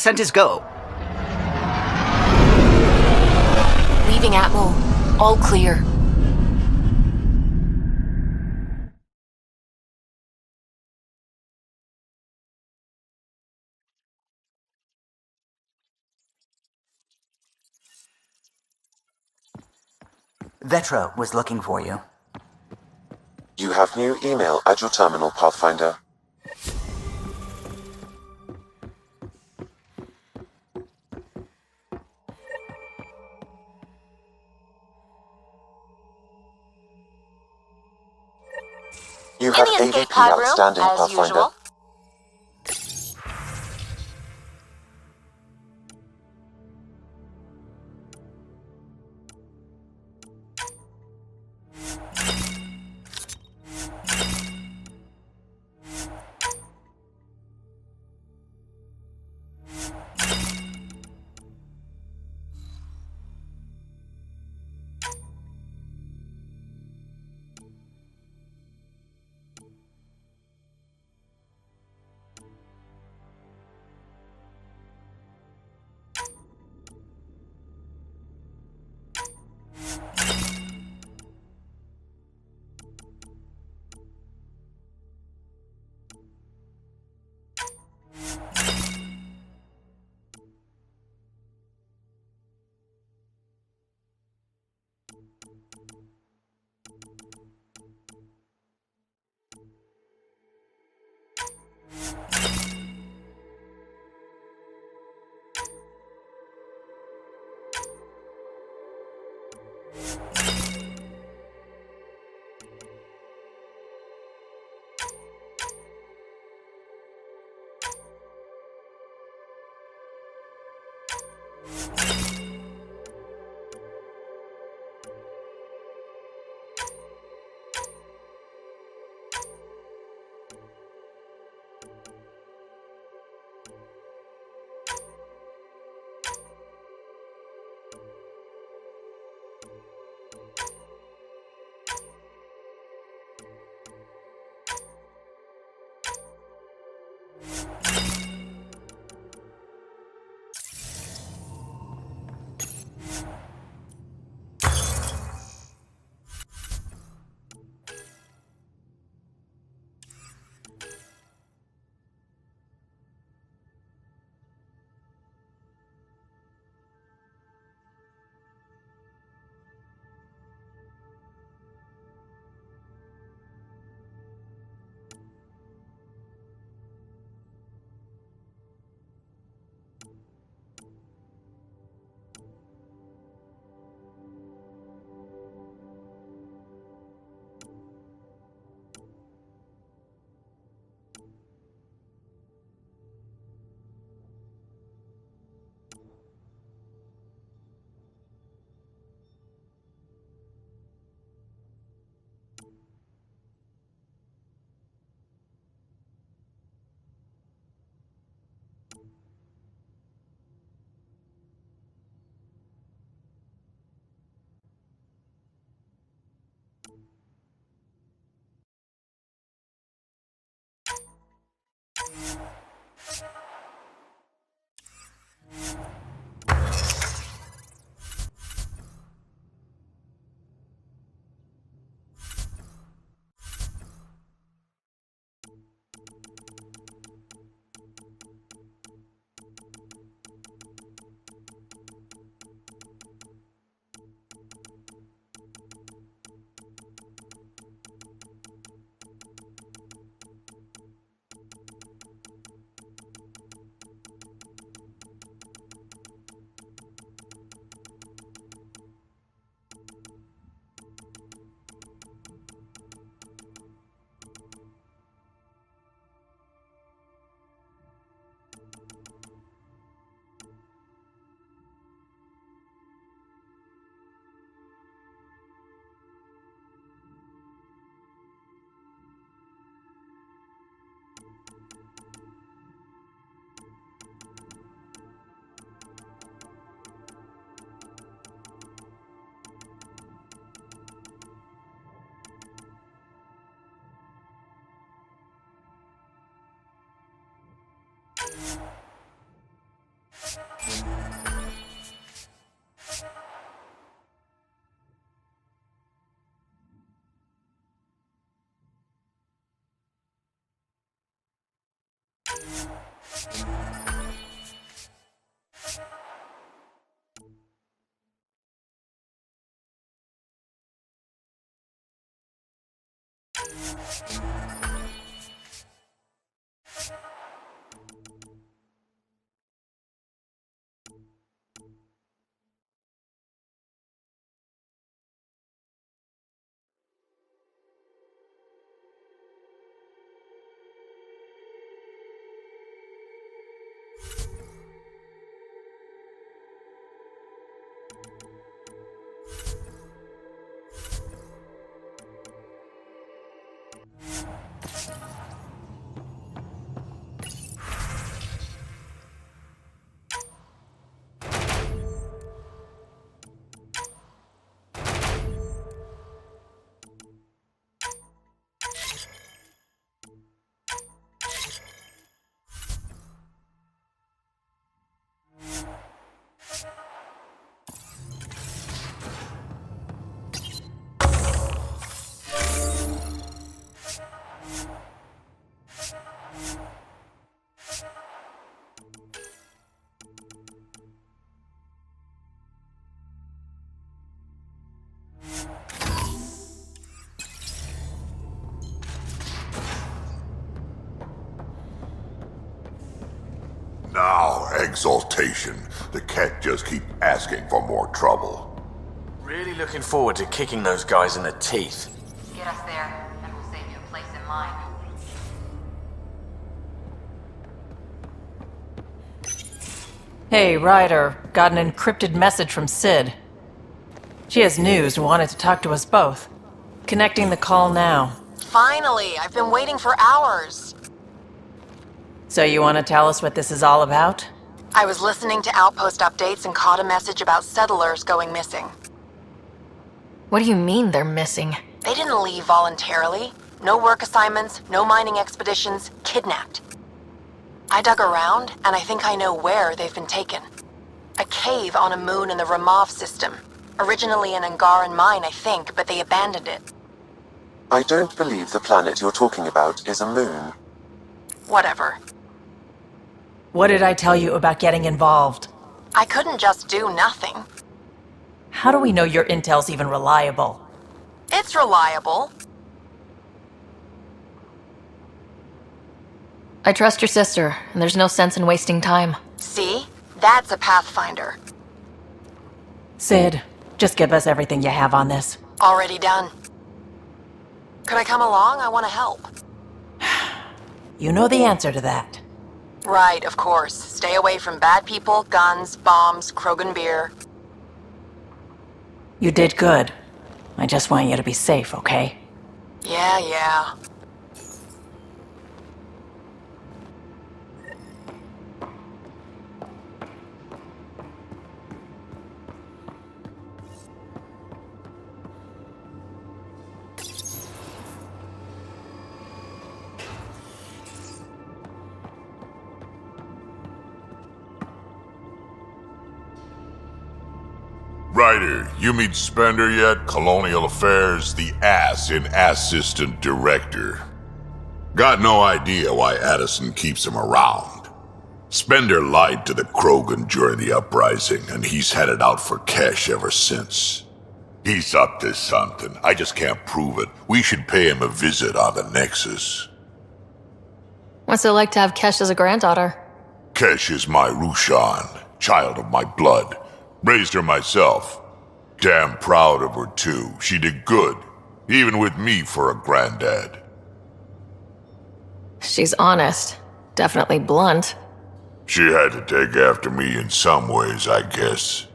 descent is go. Leaving Atmo. All clear. Vetra was looking for you. You have new email at your terminal, Pathfinder. You have In the escape AVP pod room, outstanding, as Pathfinder. usual. Now, exaltation. The Ket just keep asking for more trouble. Really looking forward to kicking those guys in the teeth. Get us there, and we'll save you a place in line. Hey, Ryder. Got an encrypted message from Sid. She has news and wanted to talk to us both. Connecting the call now. Finally! I've been waiting for hours. So you want to tell us what this is all about? I was listening to Outpost updates and caught a message about settlers going missing. What do you mean they're missing? They didn't leave voluntarily. No work assignments, no mining expeditions, kidnapped. I dug around, and I think I know where they've been taken. A cave on a moon in the Ramov system. Originally an Angaran mine, I think, but they abandoned it. I don't believe the planet you're talking about is a moon. Whatever. What did I tell you about getting involved? I couldn't just do nothing. How do we know your intel's even reliable? It's reliable. I trust your sister, and there's no sense in wasting time. See? That's a Pathfinder. Sid, just give us everything you have on this. Already done. Could I come along? I want to help. You know the answer to that. Right, of course. Stay away from bad people, guns, bombs, Krogan beer. You did good. I just want you to be safe, okay? Yeah. Ryder, you meet Spender yet? Colonial Affairs, the ass in Assistant Director. Got no idea why Addison keeps him around. Spender lied to the Krogan during the uprising, and he's headed out for Kesh ever since. He's up to something. I just can't prove it. We should pay him a visit on the Nexus. What's it like to have Kesh as a granddaughter? Kesh is my Rushan, child of my blood. Raised her myself. Damn proud of her, too. She did good, even with me for a granddad. She's honest. Definitely blunt. She had to take after me in some ways, I guess.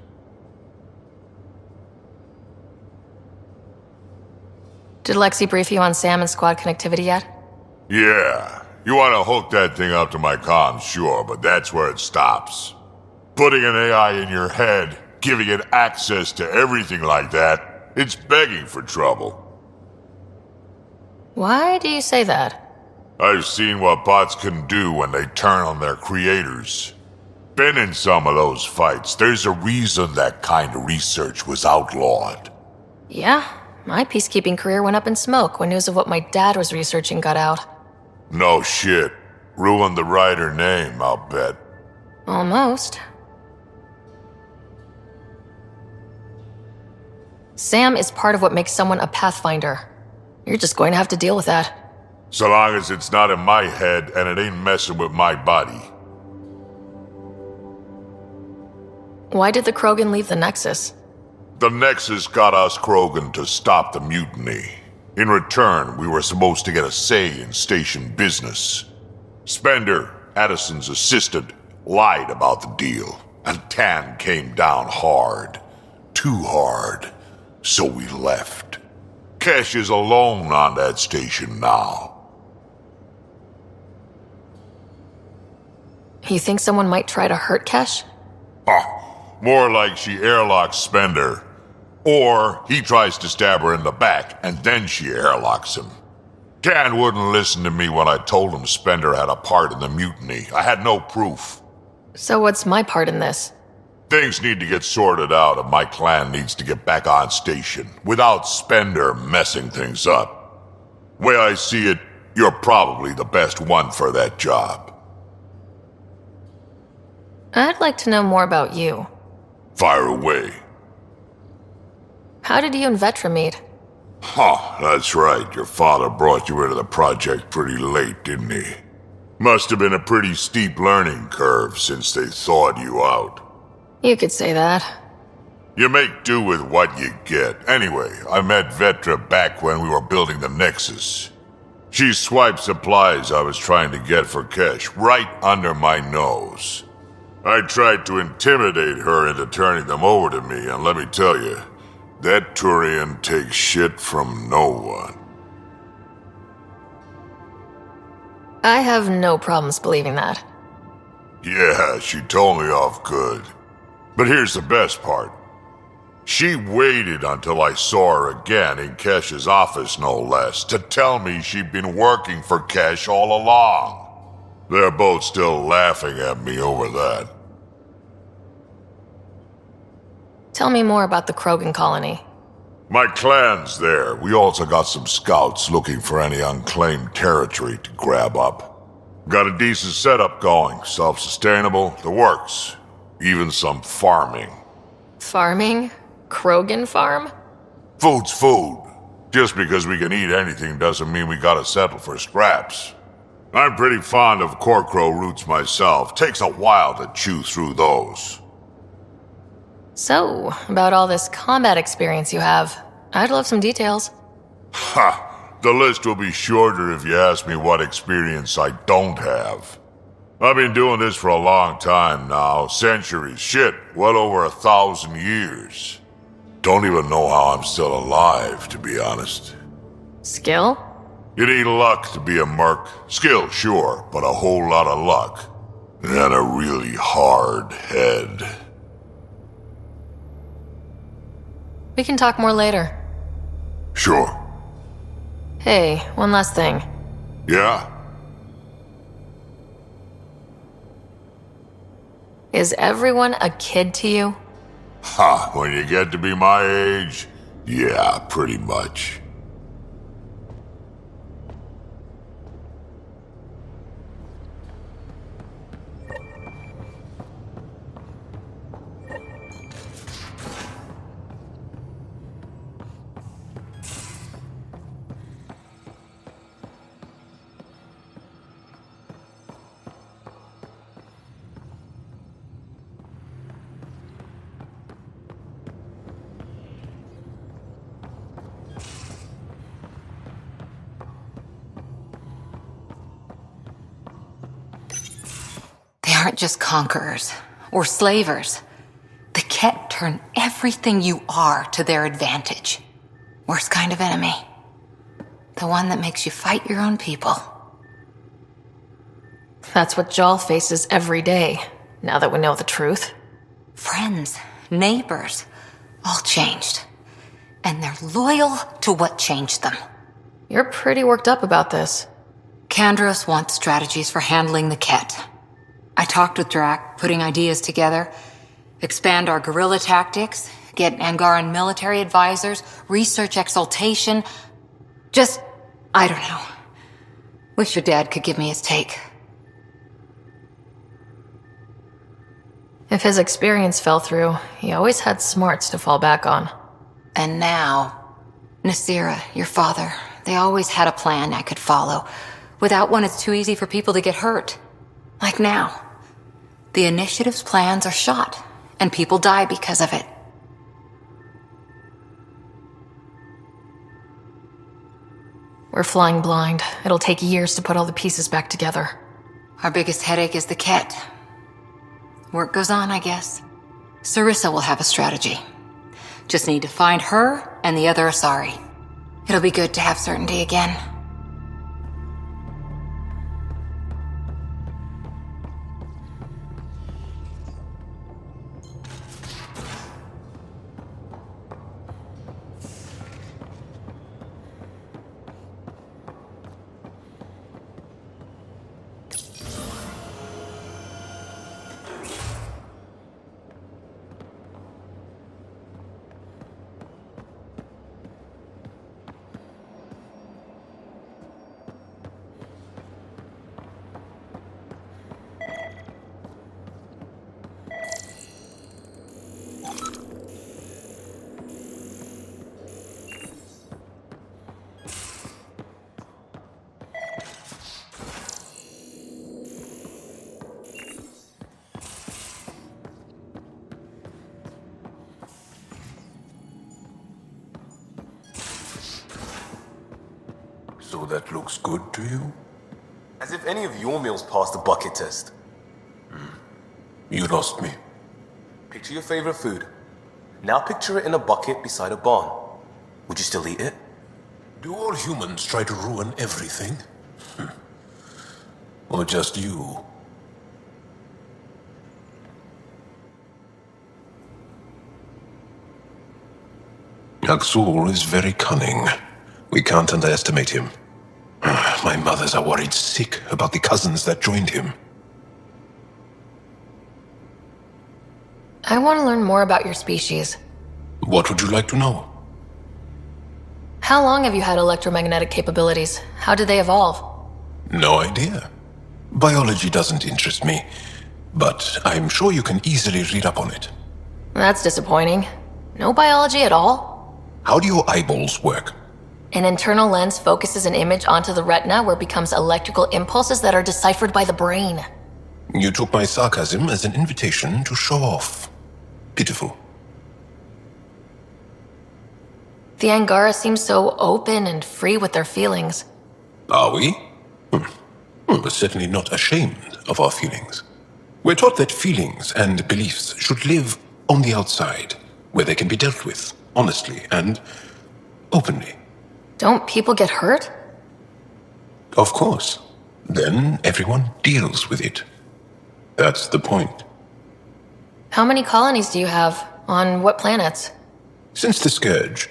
Did Lexi brief you on Sam and squad connectivity yet? Yeah. You want to hook that thing up to my comms, sure, but that's where it stops. Putting an AI in your head, giving it access to everything like that, it's begging for trouble. Why do you say that? I've seen what bots can do when they turn on their creators. Been in some of those fights. There's a reason that kind of research was outlawed. Yeah, my peacekeeping career went up in smoke when news of what my dad was researching got out. No shit. Ruined the Ryder name, I'll bet. Almost. Sam is part of what makes someone a Pathfinder. You're just going to have to deal with that. So long as it's not in my head and it ain't messing with my body. Why did the Krogan leave the Nexus? The Nexus got us Krogan to stop the mutiny. In return, we were supposed to get a say in station business. Spender, Addison's assistant, lied about the deal, and Tan came down hard. Too hard. So we left. Kesh is alone on that station now. You think someone might try to hurt Kesh? More like she airlocks Spender. Or he tries to stab her in the back, and then she airlocks him. Tan wouldn't listen to me when I told him Spender had a part in the mutiny. I had no proof. So what's my part in this? Things need to get sorted out, and my clan needs to get back on station, without Spender messing things up. Way I see it, you're probably the best one for that job. I'd like to know more about you. Fire away. How did you and Vetra meet? That's right. Your father brought you into the project pretty late, didn't he? Must have been a pretty steep learning curve since they thawed you out. You could say that. You make do with what you get. Anyway, I met Vetra back when we were building the Nexus. She swiped supplies I was trying to get for Kesh right under my nose. I tried to intimidate her into turning them over to me, and let me tell you, that Turian takes shit from no one. I have no problems believing that. Yeah, she told me off good. But here's the best part. She waited until I saw her again in Kesh's office, no less, to tell me she'd been working for Kesh all along. They're both still laughing at me over that. Tell me more about the Krogan colony. My clan's there. We also got some scouts looking for any unclaimed territory to grab up. Got a decent setup going, self-sustainable, the works. Even some farming. Farming? Krogan farm? Food's food. Just because we can eat anything doesn't mean we gotta settle for scraps. I'm pretty fond of Corcrow roots myself. Takes a while to chew through those. So, about all this combat experience you have, I'd love some details. The list will be shorter if you ask me what experience I don't have. I've been doing this for a long time now, centuries, shit, well over 1,000 years. Don't even know how I'm still alive, to be honest. Skill? You need luck to be a merc. Skill, sure, but a whole lot of luck. And a really hard head. We can talk more later. Sure. Hey, one last thing. Yeah? Is everyone a kid to you? When you get to be my age, yeah, pretty much. They aren't just conquerors or slavers. The Ket turn everything you are to their advantage. Worst kind of enemy. The one that makes you fight your own people. That's what Jal faces every day, now that we know the truth. Friends, neighbors, all changed. And they're loyal to what changed them. You're pretty worked up about this. Kandros wants strategies for handling the Ket. I talked with Drac, putting ideas together. Expand our guerrilla tactics, get Angaran military advisors, research exaltation. Just, I don't know. Wish your dad could give me his take. If his experience fell through, he always had smarts to fall back on. And now, Nasira, your father, they always had a plan I could follow. Without one, it's too easy for people to get hurt. Like now. The Initiative's plans are shot, and people die because of it. We're flying blind. It'll take years to put all the pieces back together. Our biggest headache is the Ket. Work goes on, I guess. Sarissa will have a strategy. Just need to find her and the other Asari. It'll be good to have certainty again. So that looks good to you? As if any of your meals passed the bucket test. You lost me. Picture your favorite food. Now picture it in a bucket beside a barn. Would you still eat it? Do all humans try to ruin everything? Or just you? Aksul is very cunning. We can't underestimate him. My mothers are worried sick about the cousins that joined him. I want to learn more about your species. What would you like to know? How long have you had electromagnetic capabilities? How did they evolve? No idea. Biology doesn't interest me, but I'm sure you can easily read up on it. That's disappointing. No biology at all? How do your eyeballs work? An internal lens focuses an image onto the retina where it becomes electrical impulses that are deciphered by the brain. You took my sarcasm as an invitation to show off. Pitiful. The Angara seem so open and free with their feelings. Are we? We're certainly not ashamed of our feelings. We're taught that feelings and beliefs should live on the outside, where they can be dealt with, honestly and openly. Don't people get hurt? Of course. Then everyone deals with it. That's the point. How many colonies do you have? On what planets? Since the Scourge,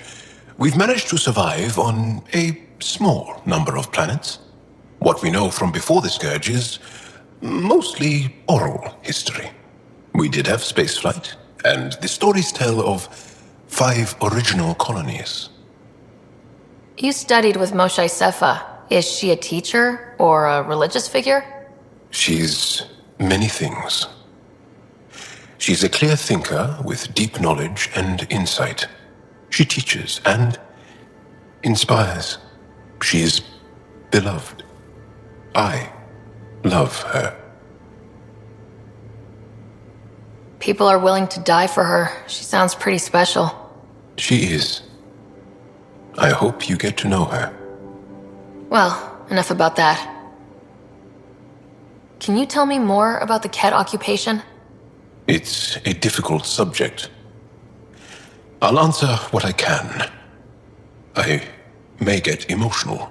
we've managed to survive on a small number of planets. What we know from before the Scourge is mostly oral history. We did have spaceflight, and the stories tell of 5 original colonies. You studied with Moshe Sefa. Is she a teacher or a religious figure? She's many things. She's a clear thinker with deep knowledge and insight. She teaches and inspires. She's beloved. I love her. People are willing to die for her. She sounds pretty special. She is. I hope you get to know her. Well, enough about that. Can you tell me more about the Ket occupation? It's a difficult subject. I'll answer what I can. I may get emotional.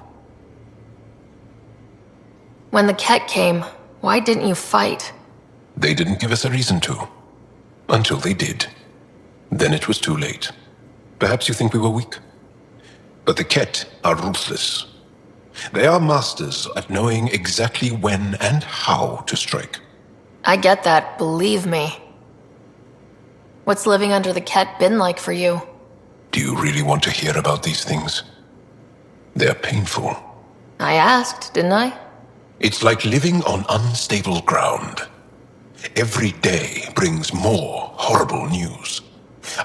When the Ket came, why didn't you fight? They didn't give us a reason to. Until they did. Then it was too late. Perhaps you think we were weak. But the Ket are ruthless. They are masters at knowing exactly when and how to strike. I get that, believe me. What's living under the Ket been like for you? Do you really want to hear about these things? They're painful. I asked, didn't I? It's like living on unstable ground. Every day brings more horrible news.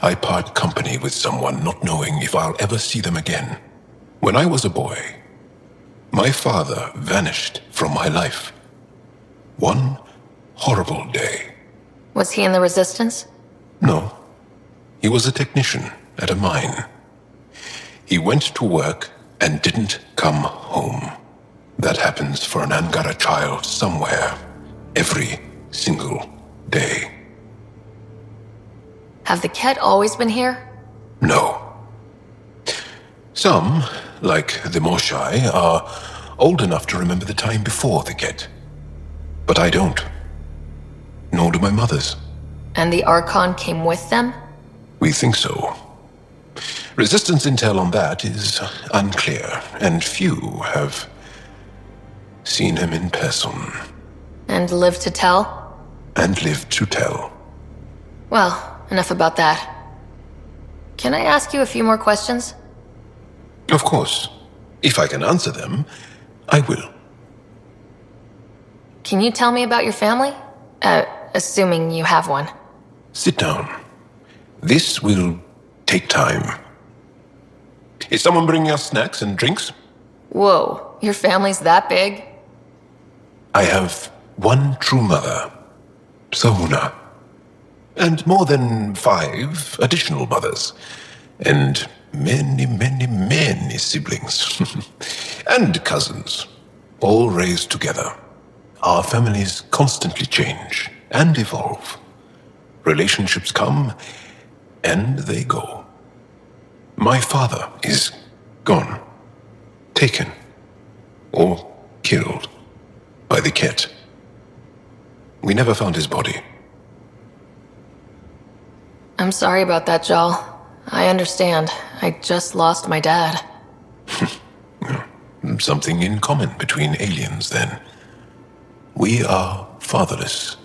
I part company with someone not knowing if I'll ever see them again. When I was a boy, my father vanished from my life. One horrible day. Was he in the Resistance? No. He was a technician at a mine. He went to work and didn't come home. That happens for an Angara child somewhere, every single day. Have the Ket always been here? No. Some, like the Moshai, are old enough to remember the time before the Ket. But I don't. Nor do my mothers. And the Archon came with them? We think so. Resistance intel on that is unclear, and few have seen him in person. And lived to tell? And lived to tell. Well, enough about that. Can I ask you a few more questions? Of course. If I can answer them, I will. Can you tell me about your family? Assuming you have one. Sit down. This will take time. Is someone bringing us snacks and drinks? Whoa, your family's that big? I have one true mother, Sahuna, and more than 5 additional mothers, and many siblings, and cousins, all raised together. Our families constantly change and evolve. Relationships come and they go. My father is gone, taken, or killed by the Ket. We never found his body. I'm sorry about that, Jal. I understand. I just lost my dad. Something in common between aliens, then. We are fatherless,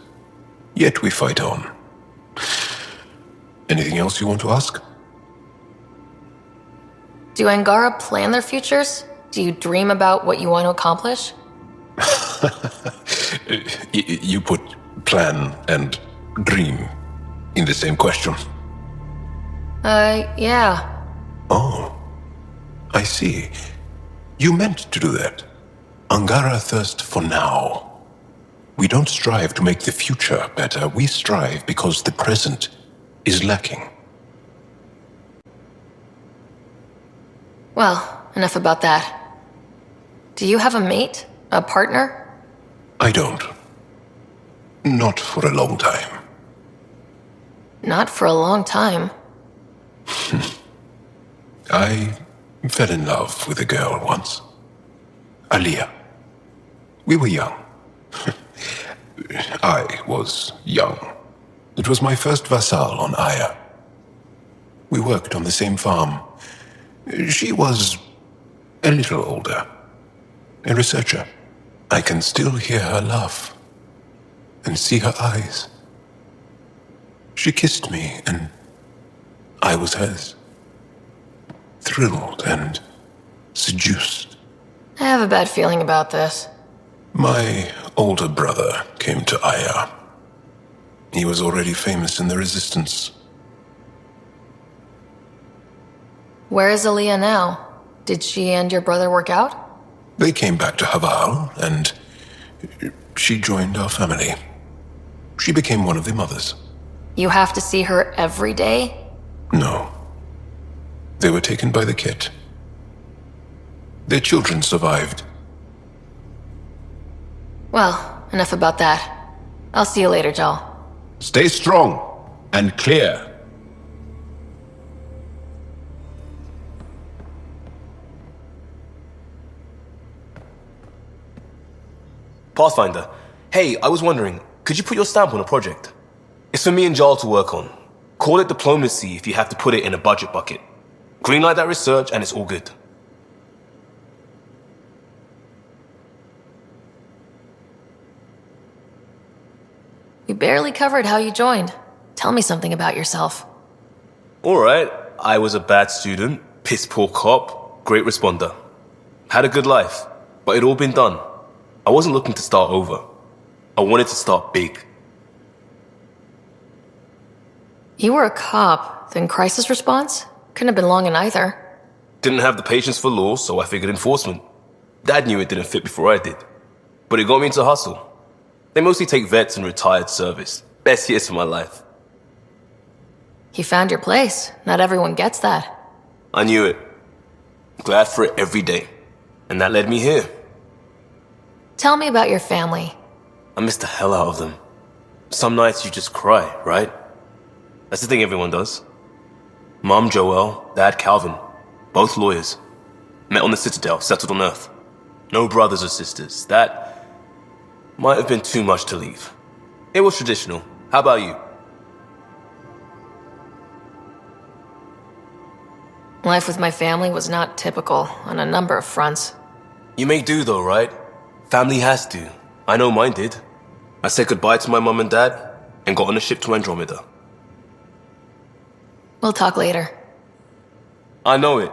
yet we fight on. Anything else you want to ask? Do Angara plan their futures? Do you dream about what you want to accomplish? You put plan and dream in the same question. Yeah. Oh, I see. You meant to do that. Angara thirst for now. We don't strive to make the future better. We strive because the present is lacking. Well, enough about that. Do you have a mate? A partner? I don't. Not for a long time. Not for a long time. I fell in love with a girl once. Aliyah. We were young. I was young. It was my first vassal on Aya. We worked on the same farm. She was a little older. A researcher. I can still hear her laugh and see her eyes. She kissed me and I was hers. Thrilled and seduced. I have a bad feeling about this. My older brother came to Aya. He was already famous in the Resistance. Where is Aliyah now? Did she and your brother work out? They came back to Haval, and she joined our family. She became one of the mothers. You have to see her every day? No. They were taken by the Ket. Their children survived. Well, enough about that. I'll see you later, Jal. Stay strong and clear. Pathfinder, hey, I was wondering, could you put your stamp on a project? It's for me and Jarl to work on. Call it diplomacy if you have to put it in a budget bucket. Greenlight that research and it's all good. We barely covered how you joined. Tell me something about yourself. Alright, I was a bad student, piss poor cop, great responder. Had a good life, but it'd all been done. I wasn't looking to start over. I wanted to start big. You were a cop, then crisis response? Couldn't have been long in either. Didn't have the patience for law, so I figured enforcement. Dad knew it didn't fit before I did. But it got me into hustle. They mostly take vets and retired service. Best years of my life. You found your place. Not everyone gets that. I knew it. Glad for it every day. And that led me here. Tell me about your family. I miss the hell out of them. Some nights you just cry, right? That's the thing everyone does. Mom Joelle, Dad Calvin. Both lawyers. Met on the Citadel, settled on Earth. No brothers or sisters. That might have been too much to leave. It was traditional. How about you? Life with my family was not typical on a number of fronts. You may do though, right? Family has to. I know mine did. I said goodbye to my mom and dad and got on a ship to Andromeda. We'll talk later. I know it.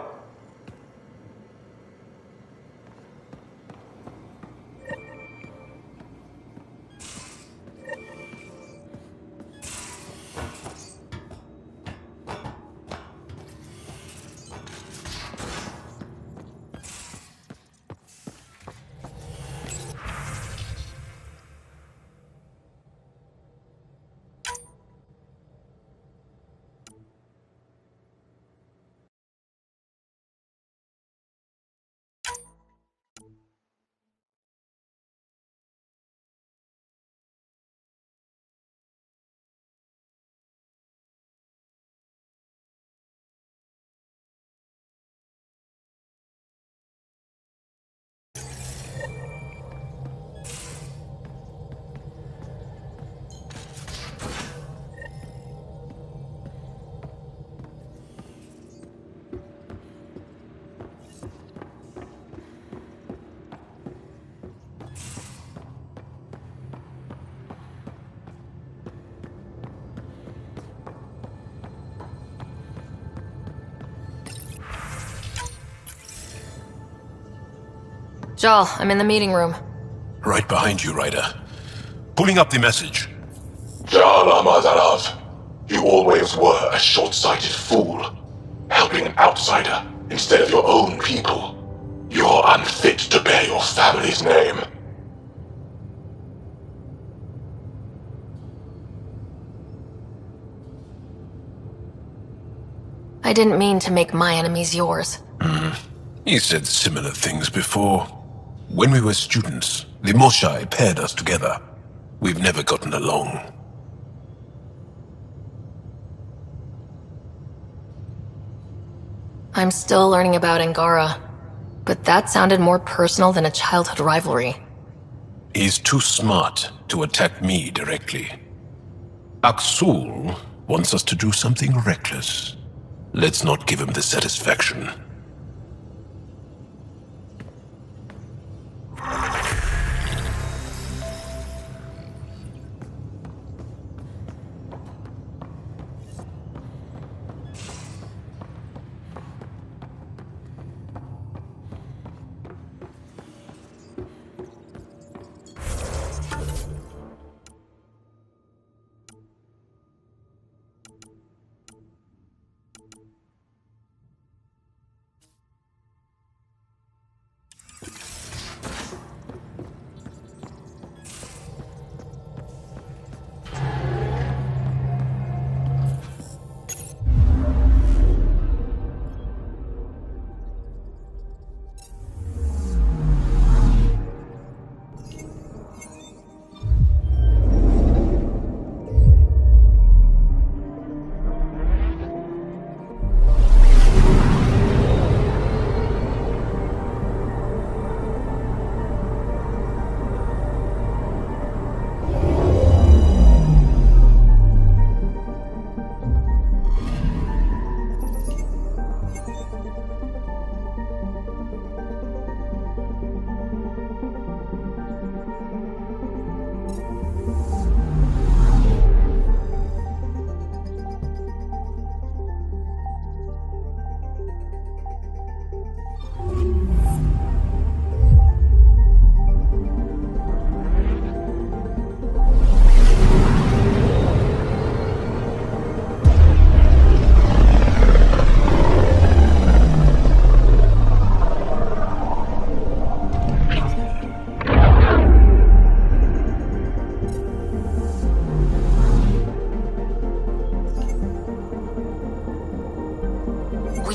Jal, I'm in the meeting room. Right behind you, Ryder. Pulling up the message. Jal Amazarav, you always were a short-sighted fool. Helping an outsider instead of your own people. You're unfit to bear your family's name. I didn't mean to make my enemies yours. He said similar things before. When we were students, the Moshai paired us together. We've never gotten along. I'm still learning about Angara, but that sounded more personal than a childhood rivalry. He's too smart to attack me directly. Aksul wants us to do something reckless. Let's not give him the satisfaction.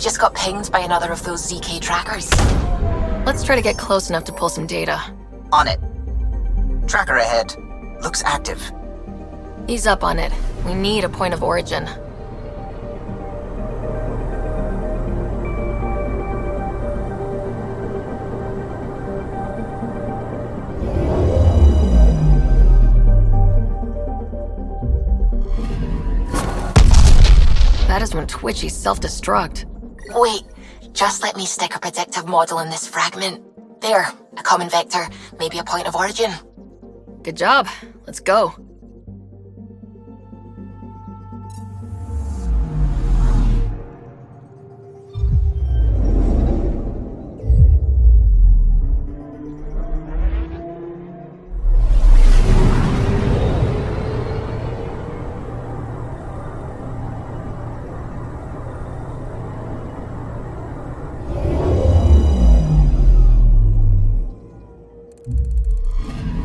just got pinged by another of those ZK trackers. Let's try to get close enough to pull some data. On it. Tracker ahead. Looks active. Ease up on it. We need a point of origin. That is when Twitchy's self-destruct. Wait, just let me stick a predictive model in this fragment. There, a common vector, maybe a point of origin. Good job. Let's go.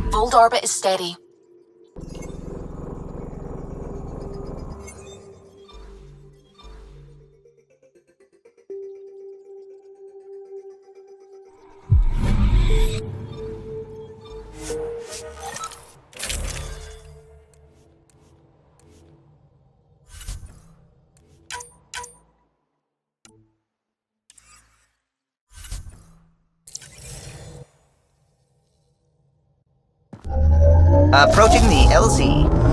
Voeld orbit is steady. Approaching the LZ.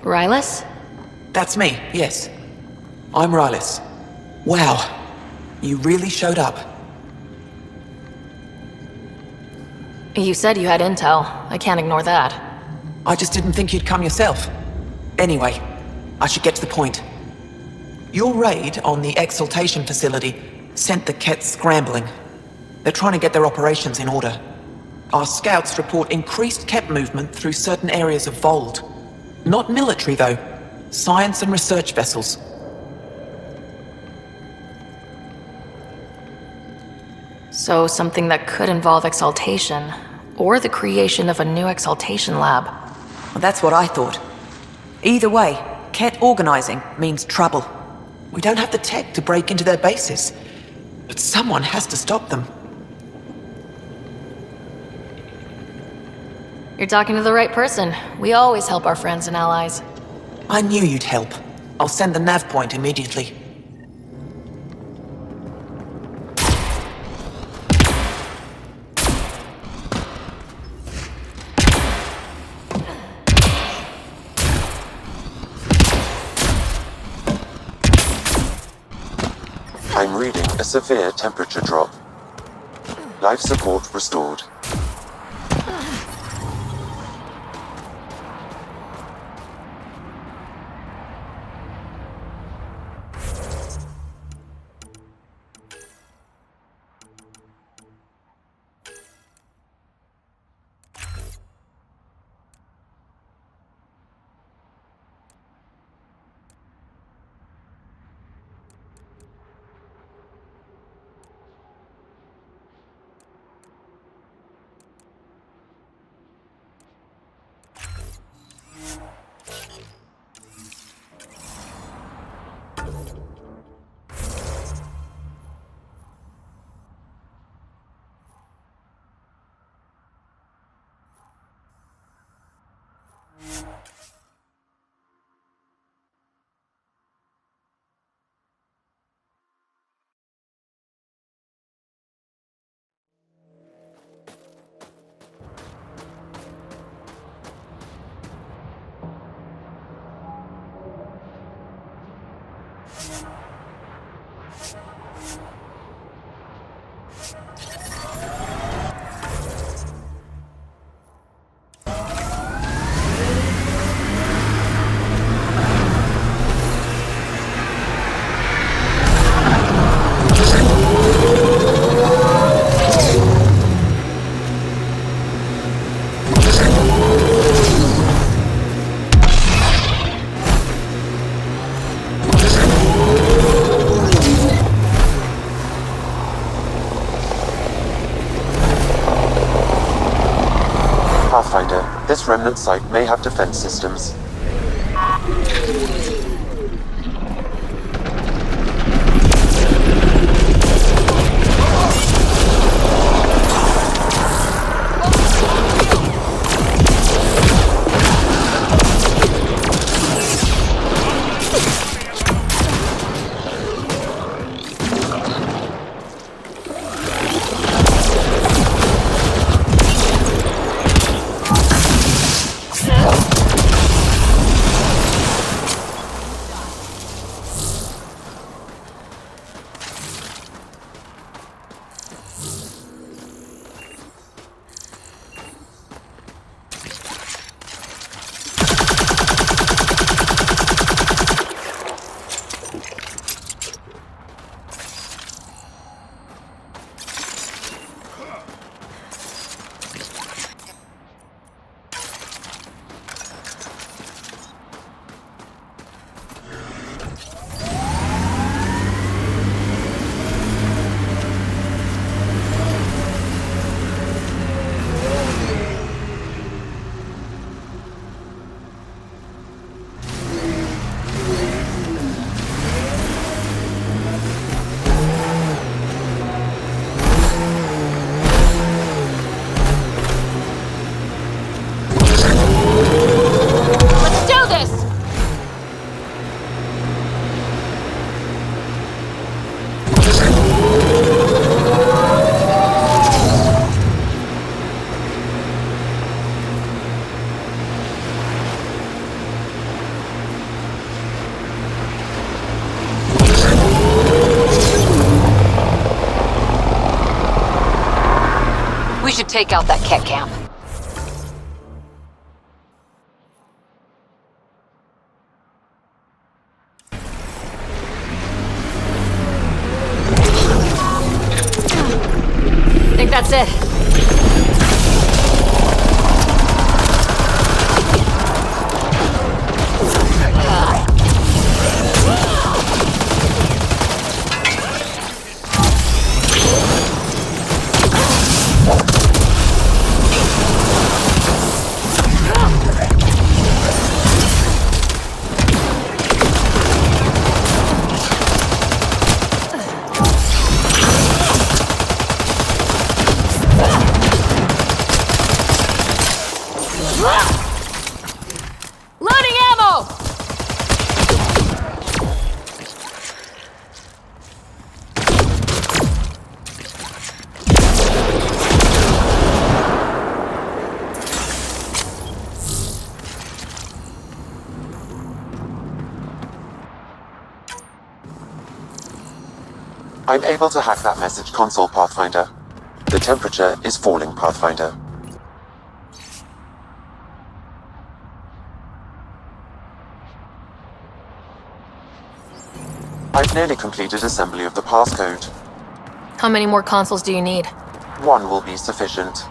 Rylus? That's me, yes. I'm Rylus. Wow, you really showed up. You said you had intel. I can't ignore that. I just didn't think you'd come yourself. Anyway, I should get to the point. Your raid on the exaltation facility sent the Kett scrambling. They're trying to get their operations in order. Our scouts report increased Kett movement through certain areas of Voeld. Not military, though. Science and research vessels. So something that could involve exaltation, or the creation of a new exaltation lab. Well, that's what I thought. Either way, Kett organizing means trouble. We don't have the tech to break into their bases. But someone has to stop them. You're talking to the right person. We always help our friends and allies. I knew you'd help. I'll send the nav point immediately. I'm reading a severe temperature drop. Life support restored. Pathfinder, this remnant site may have defense systems. We should take out that Ket camp. I think that's it. I'm able to hack that message console, Pathfinder. The temperature is falling, Pathfinder. I've nearly completed assembly of the passcode. How many more consoles do you need? One will be sufficient.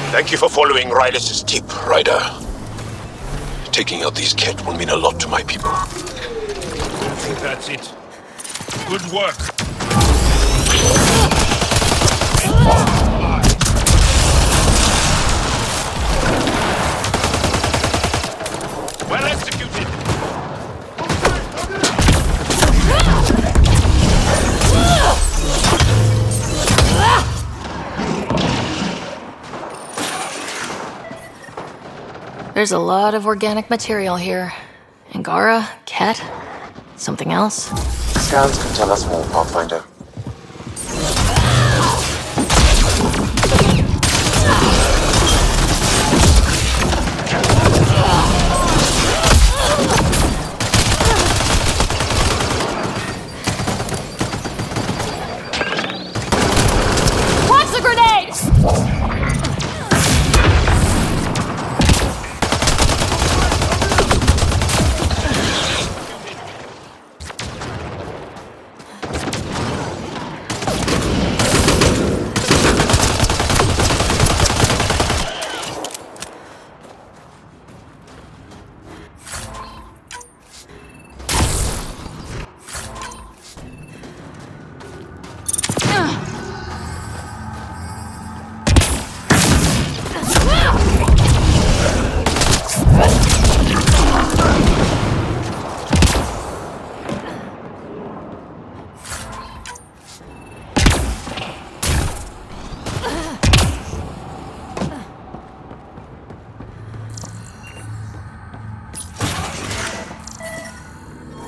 Thank you for following Ryder's tip, Ryder. Taking out these Ket will mean a lot to my people. I think that's it. Good work. Well executed. There's a lot of organic material here. Angara, Ket, something else? Scans can tell us more, Pathfinder. Watch the grenade!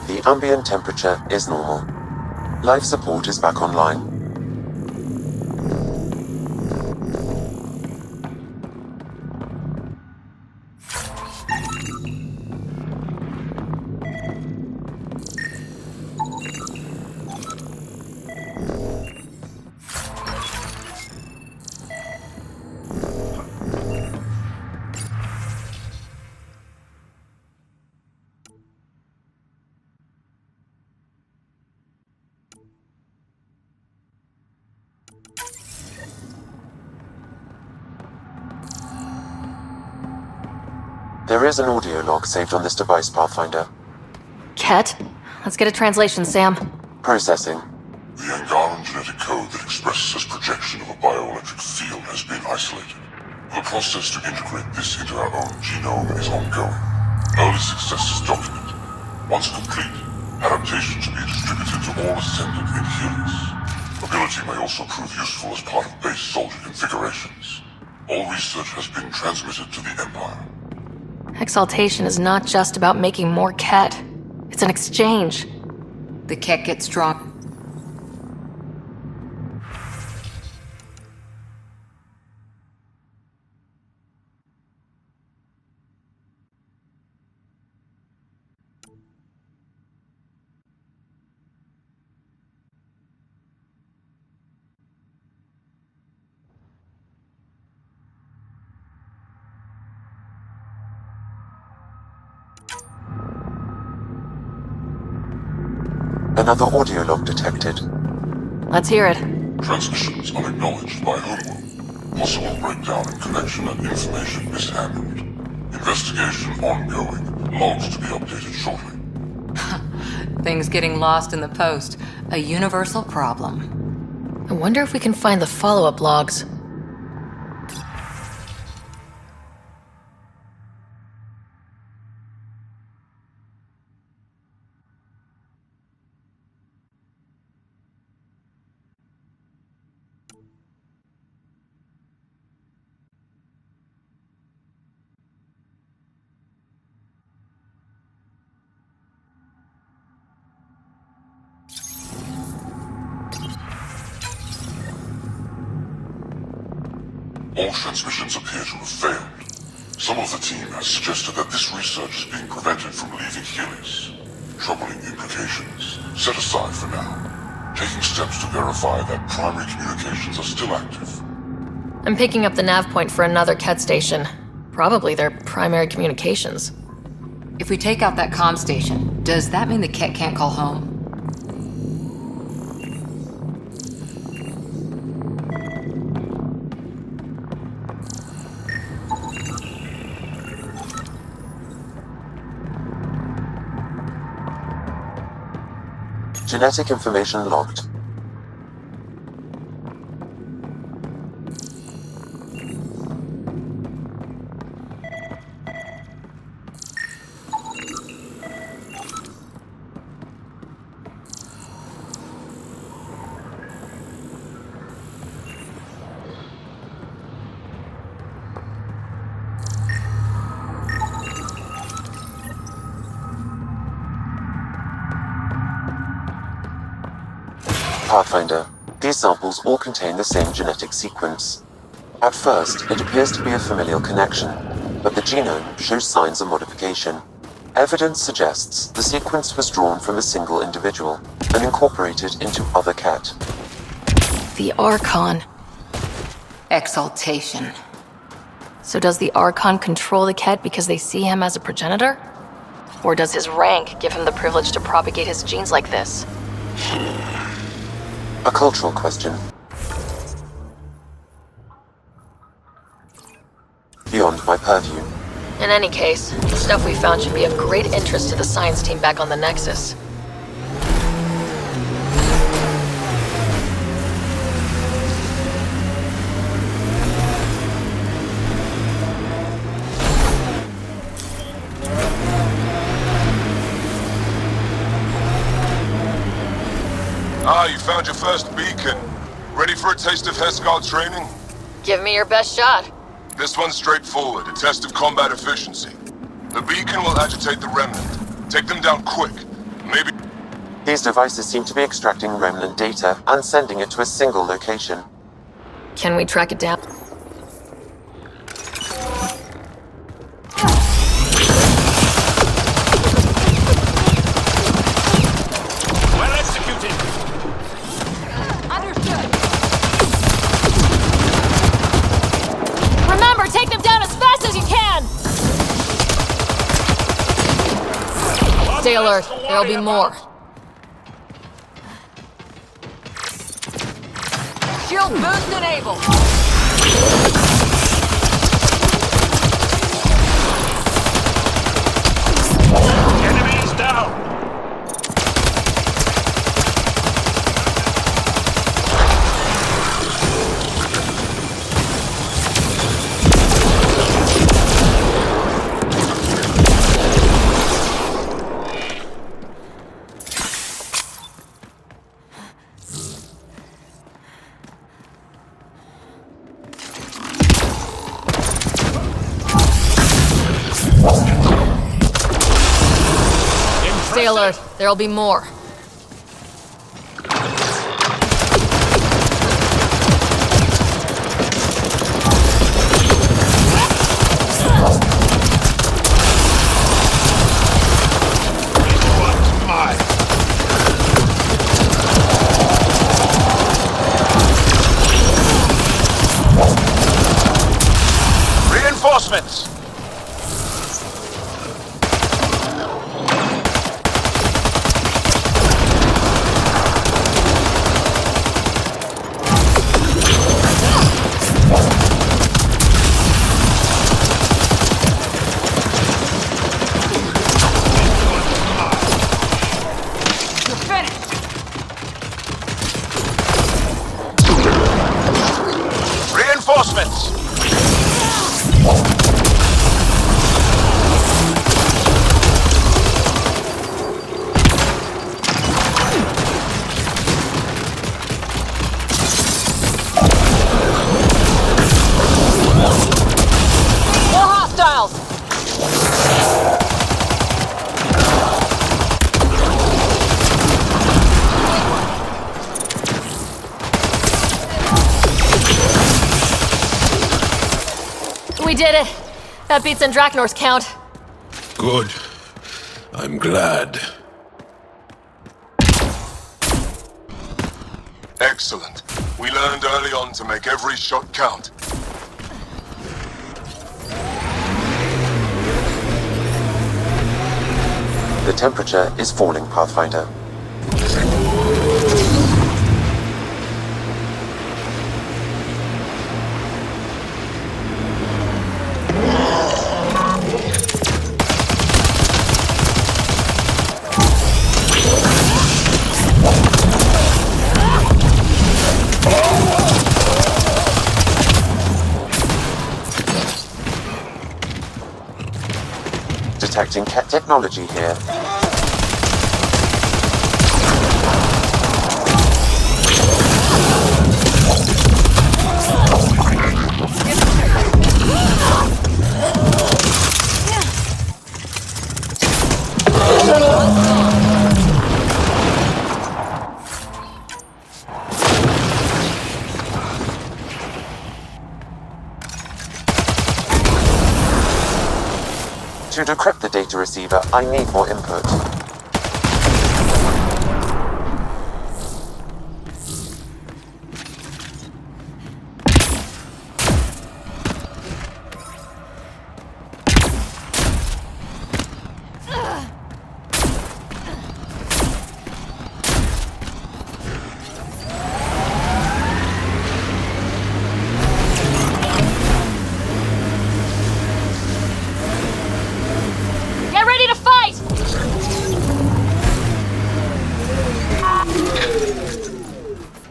The ambient temperature is normal. Life support is back online. There is an audio log saved on this device, Pathfinder. Ket? Let's get a translation, Sam. Processing. The Angaran genetic code that expresses as projection of a bioelectric field has been isolated. The process to integrate this into our own genome is ongoing. Early success is documented. Once complete, adaptation to be distributed to all ascendant in Heleus. Ability may also prove useful as part of base soldier configurations. All research has been transmitted to the Empire. Exaltation is not just about making more Ket. It's an exchange. The Ket gets strong. Another audio log detected. Let's hear it. Transmissions unacknowledged by Homeworld. Possible breakdown in connection and information mishandled. Investigation ongoing. Logs to be updated shortly. Things getting lost in the post. A universal problem. I wonder if we can find the follow-up logs. All transmissions appear to have failed. Some of the team has suggested that this research is being prevented from leaving Heleus. Troubling implications. Set aside for now. Taking steps to verify that primary communications are still active. I'm picking up the nav point for another Ket station. Probably their primary communications. If we take out that comm station, does that mean the Ket can't call home? Genetic information logged. Pathfinder, these samples all contain the same genetic sequence. At first, it appears to be a familial connection, but the genome shows signs of modification. Evidence suggests the sequence was drawn from a single individual and incorporated into other Ket. The Archon. Exaltation. So does the Archon control the Ket because they see him as a progenitor? Or does his rank give him the privilege to propagate his genes like this? A cultural question. Beyond my purview. In any case, the stuff we found should be of great interest to the science team back on the Nexus. Ah, you found your first beacon. Ready for a taste of Hesgard training? Give me your best shot. This one's straightforward, a test of combat efficiency. The beacon will agitate the Remnant. Take them down quick. Maybe... These devices seem to be extracting Remnant data and sending it to a single location. Can we track it down? Well executed! Remember, take them down as fast as you can! Stay alert. There'll be more. Shield boost enabled. Enemies down! Stay alert. There'll be more. Reinforcements! Reinforcements! More hostiles! did it! That beats Andraknor's count. Good. I'm glad. Excellent. We learned early on to make every shot count. The temperature is falling, Pathfinder. Detecting cat technology here. To decrypt the data receiver, I need more input.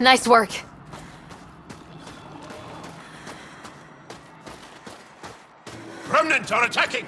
Nice work. Remnant are attacking!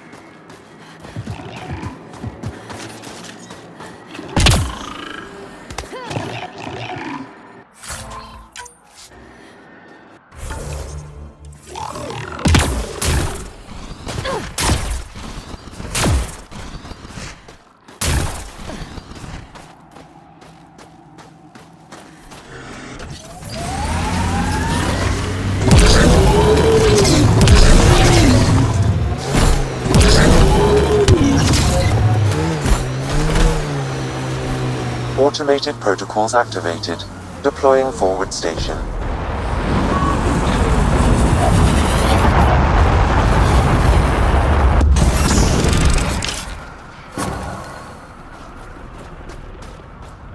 Automated protocols activated. Deploying forward station.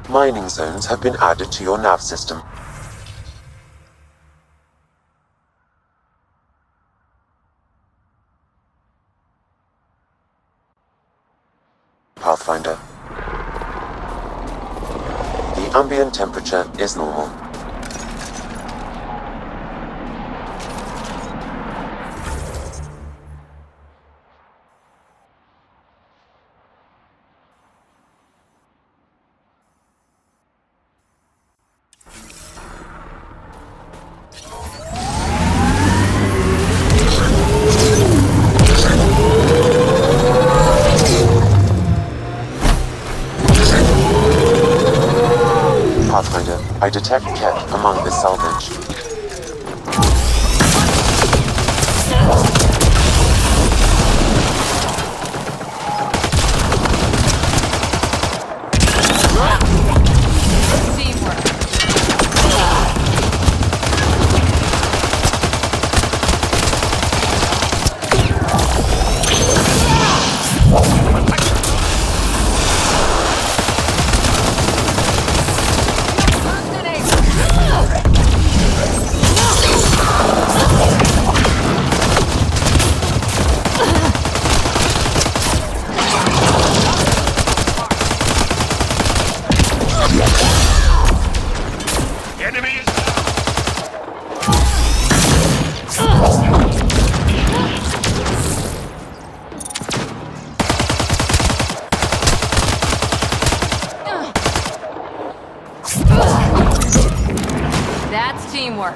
Mining zones have been added to your nav system. Pathfinder. The ambient temperature is normal. Pathfinder, I detect Ket among this salvage. That's teamwork.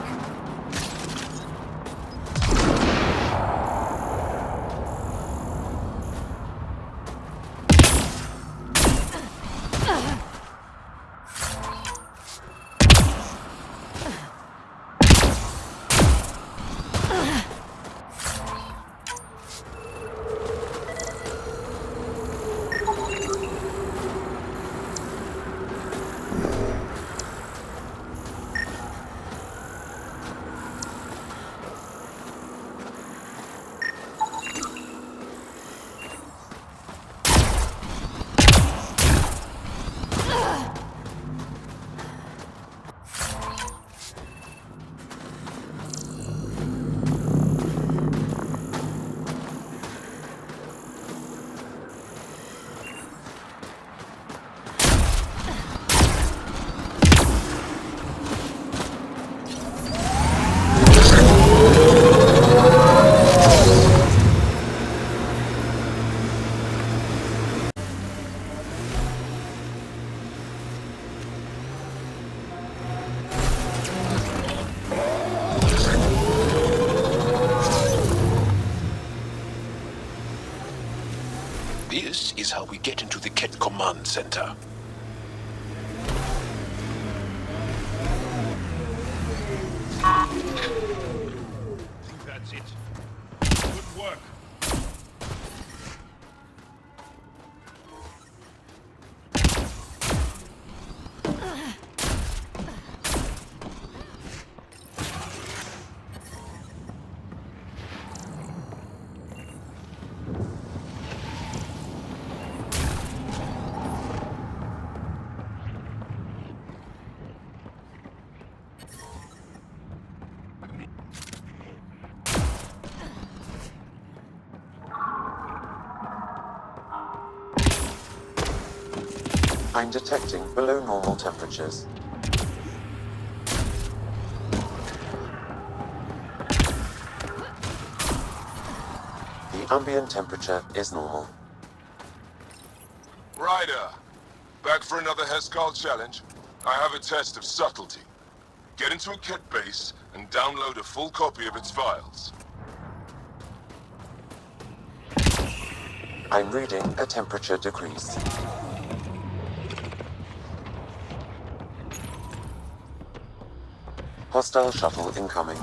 is how we get into the Ket command center. I think that's it. Good work. I'm detecting below normal temperatures. The ambient temperature is normal. Ryder, back for another Heskal challenge? I have a test of subtlety. Get into a Ket base and download a full copy of its files. I'm reading a temperature decrease. Hostile shuttle incoming.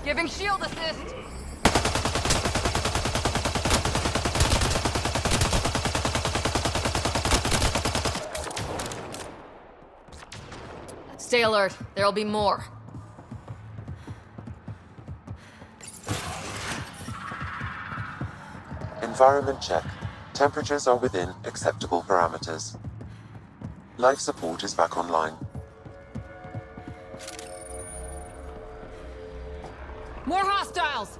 Giving shield assist. Stay alert. There'll be more. Environment check. Temperatures are within acceptable parameters. Life support is back online. More hostiles!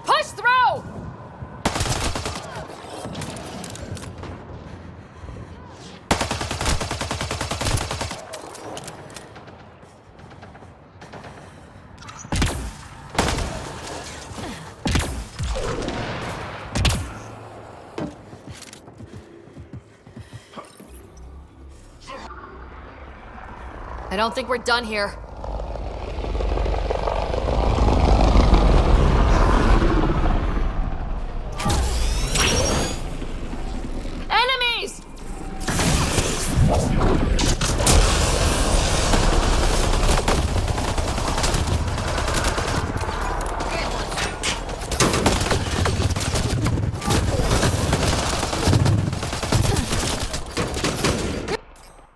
Push through! I don't think we're done here. Enemies!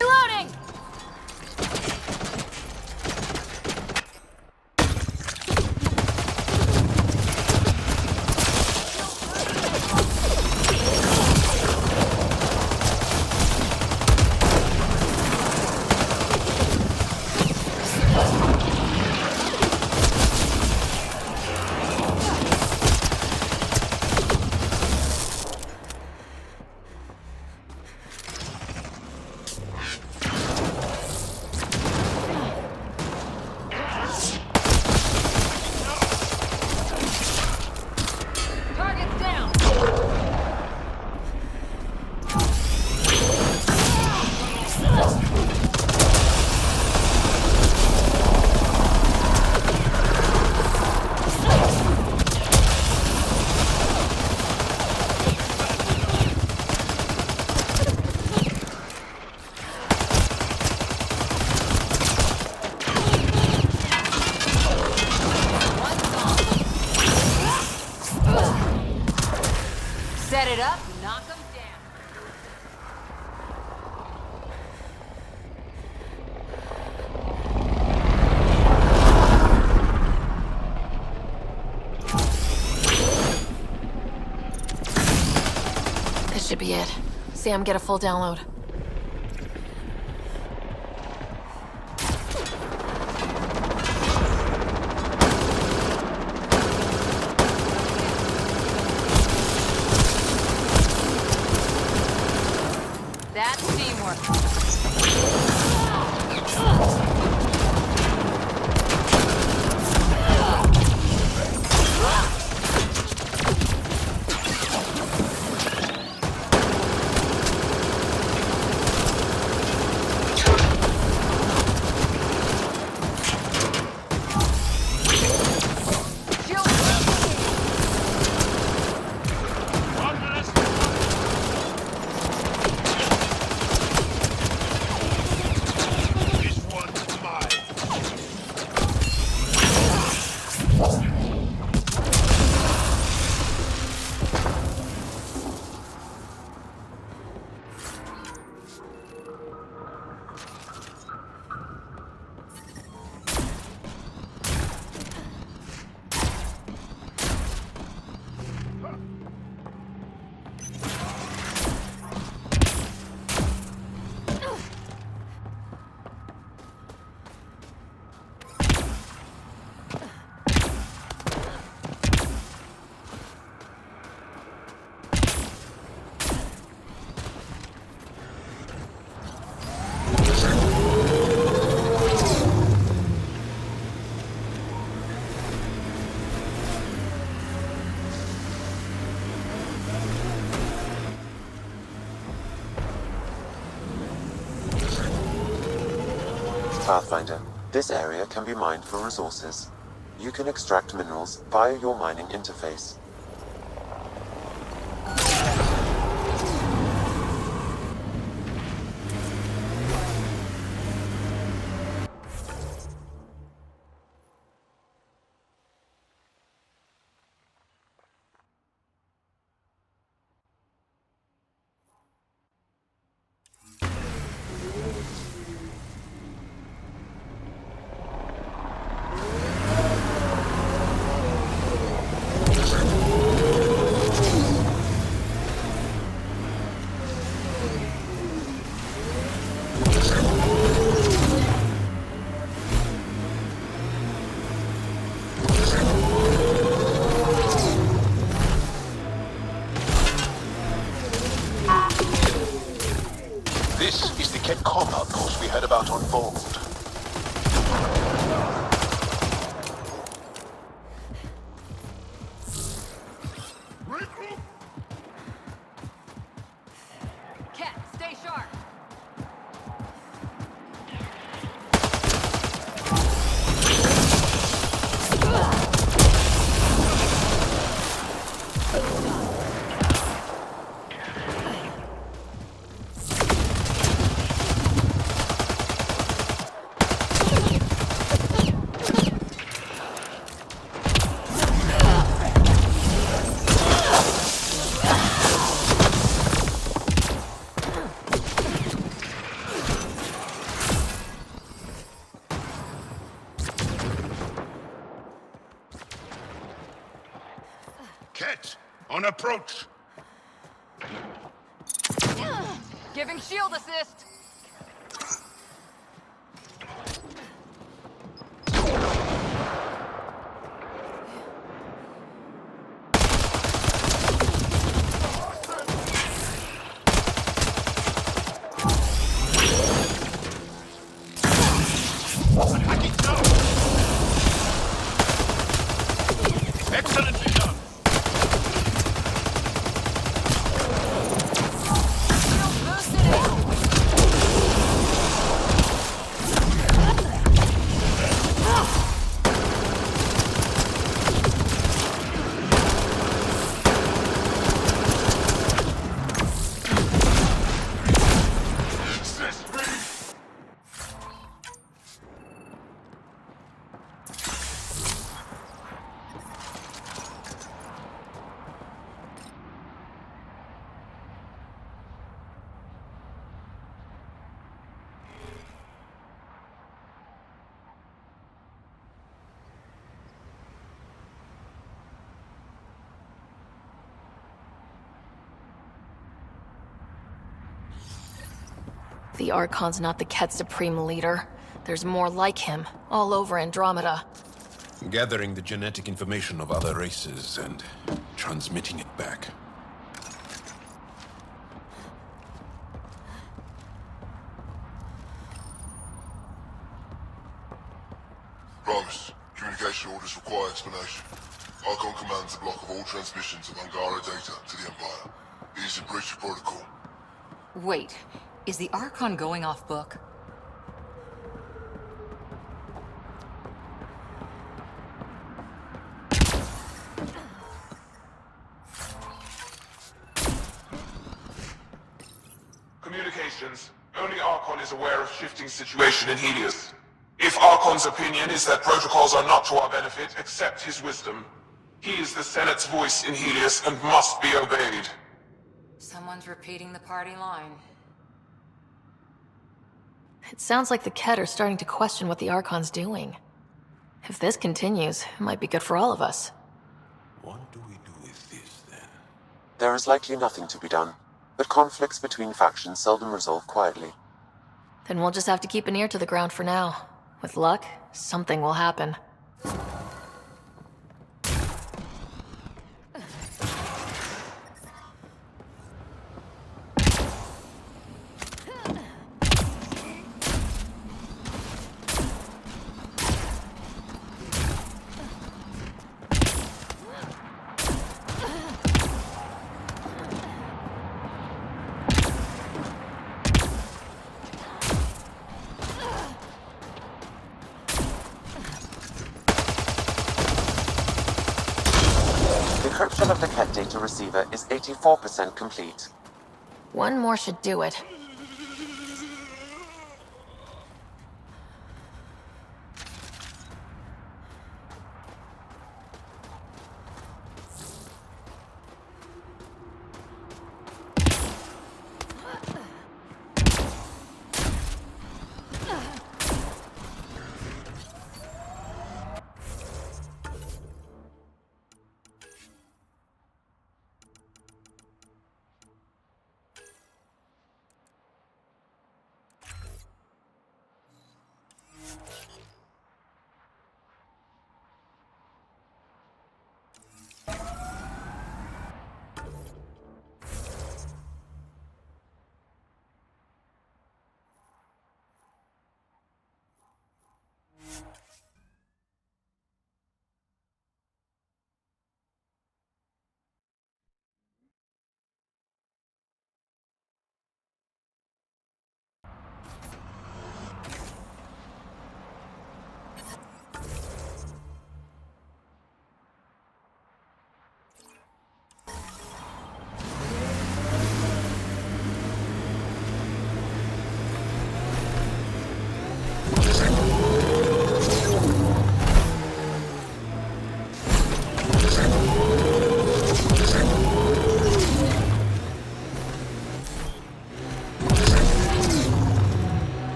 Reloading! Target's down! Set it up, knock them down. This should be it. Sam, get a full download. That's teamwork. Pathfinder, this area can be mined for resources. You can extract minerals via your mining interface. Kett comm outpost we heard about on Voeld. Cat, stay sharp. Kett, on approach. Giving shield assist. Excellently done. The Archon's not the Kett's supreme leader. There's more like him, all over Andromeda. Gathering the genetic information of other races and transmitting it back. Primus, communication orders require explanation. Archon commands a block of all transmissions of Angara data to the Empire. It is in breach of protocol. Wait, is the Archon going off book? Communications. Only Archon is aware of shifting situation in Heleus. If Archon's opinion is that protocols are not to our benefit, accept his wisdom. He is the Senate's voice in Heleus and must be obeyed. Someone's repeating the party line. It sounds like the Kett are starting to question what the Archon's doing. If this continues, it might be good for all of us. What do we do with this, then? There is likely nothing to be done, but conflicts between factions seldom resolve quietly. Then we'll just have to keep an ear to the ground for now. With luck, something will happen. Decryption of the Kett data receiver is 84% complete. One more should do it.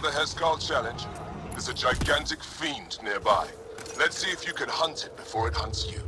the Heskal challenge? There's a gigantic fiend nearby. Let's see if you can hunt it before it hunts you.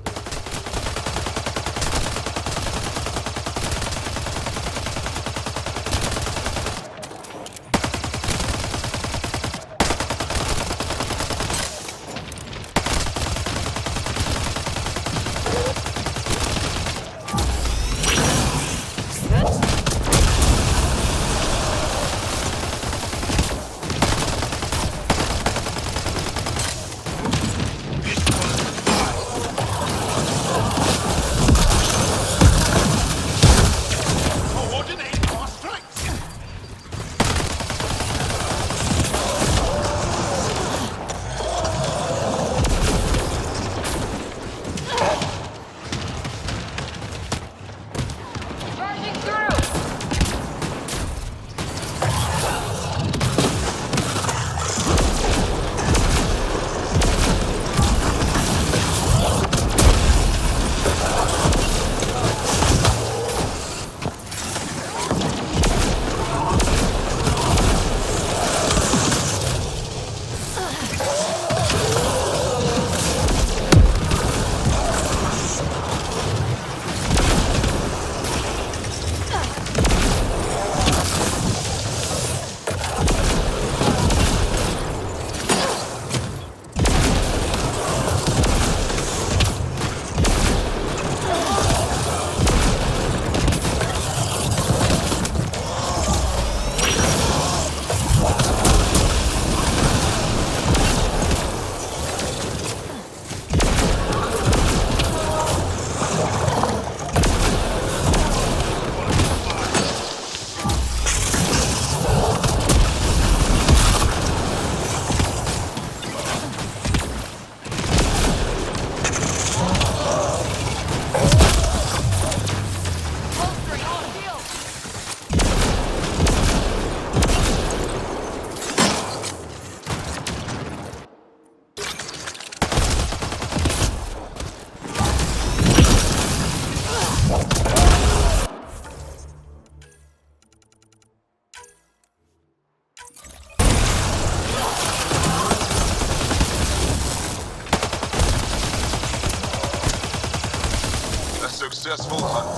Successful hunt.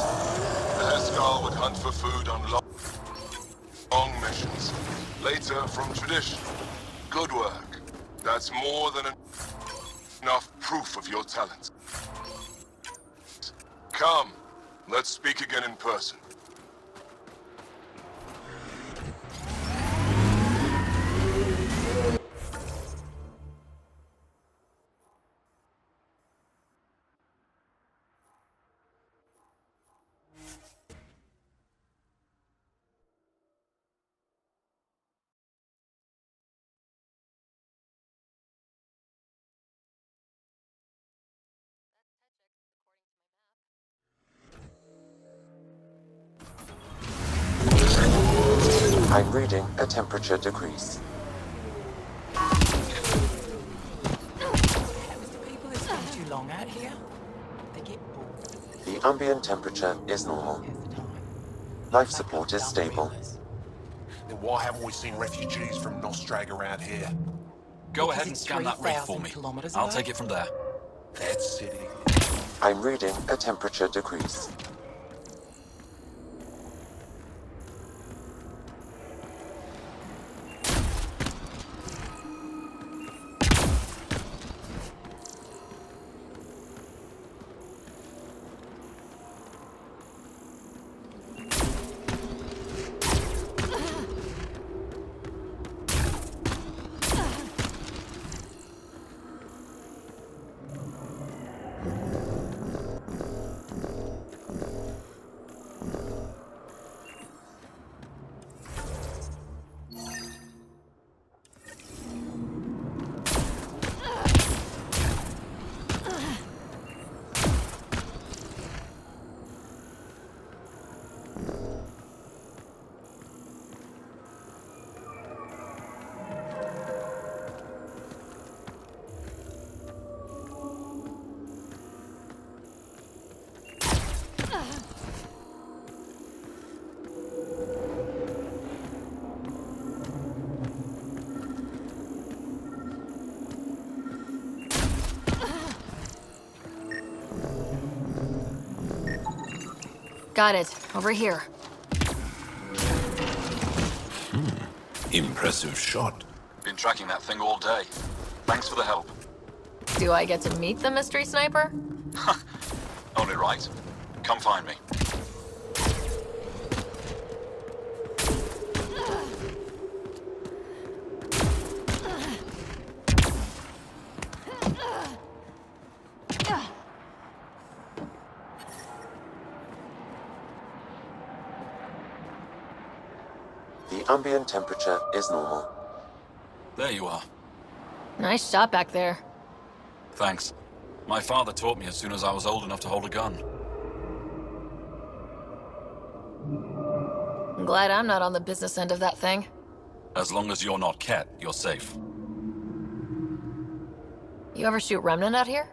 The Heskal would hunt for food on long missions. Later, from tradition. Good work. That's more than enough proof of your talent. Come, let's speak again in person. I'm reading a temperature decrease. Too long out here. They get bored. The ambient temperature is normal. Life support is stable. Then why haven't we seen refugees from Nostrag around here? Go ahead and scan that rate for me. I'll take it from there. That city. I'm reading a temperature decrease. Got it. Over here. Impressive shot. Been tracking that thing all day. Thanks for the help. Do I get to meet the mystery sniper? Only right. Come find me. The ambient temperature is normal. There you are. Nice shot back there. Thanks. My father taught me as soon as I was old enough to hold a gun. I'm glad I'm not on the business end of that thing. As long as you're not Ket, you're safe. You ever shoot Remnant out here?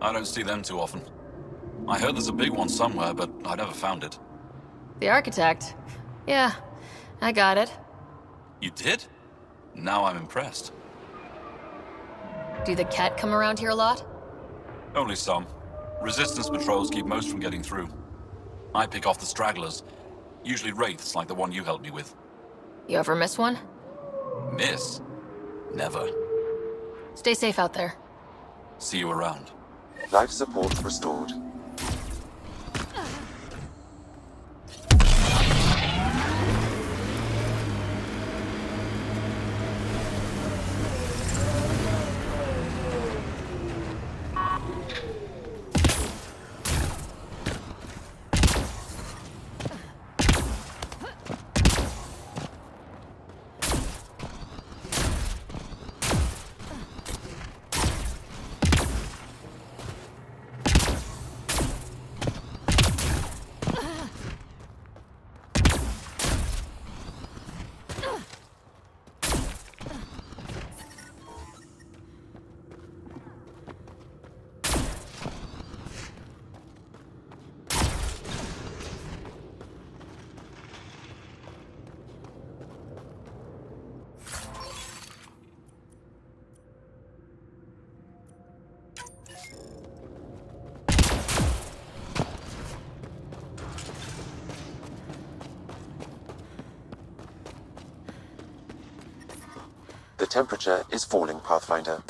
I don't see them too often. I heard there's a big one somewhere, but I never found it. The architect? Yeah, I got it. You did? Now I'm impressed. Do the Ket come around here a lot? Only some. Resistance patrols keep most from getting through. I pick off the stragglers. Usually wraiths like the one you helped me with. You ever miss one? Miss? Never. Stay safe out there. See you around. Life support restored. The temperature is falling, Pathfinder.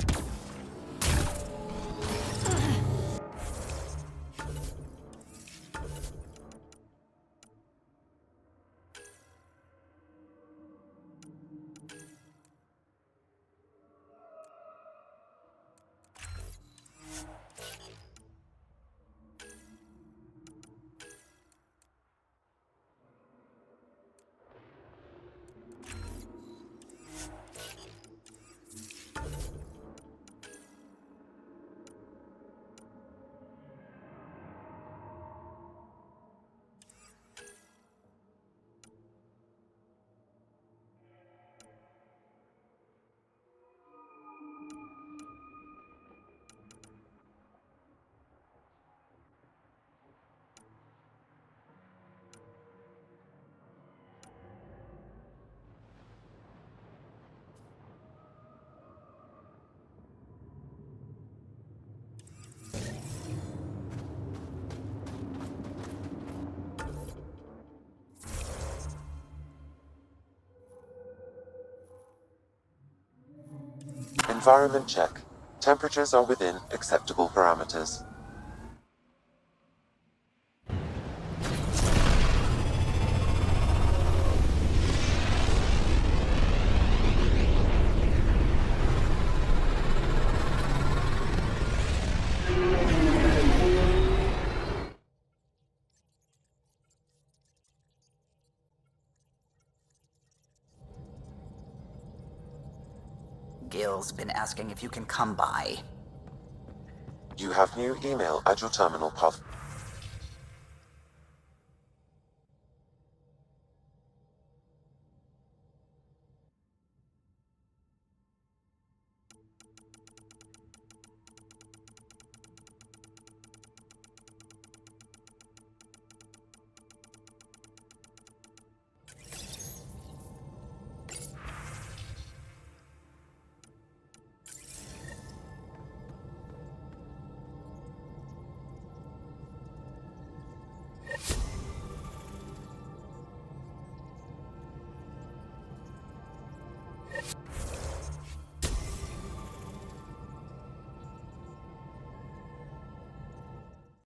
Environment check. Temperatures are within acceptable parameters. Gil's been asking if you can come by. You have new email at your terminal, Path.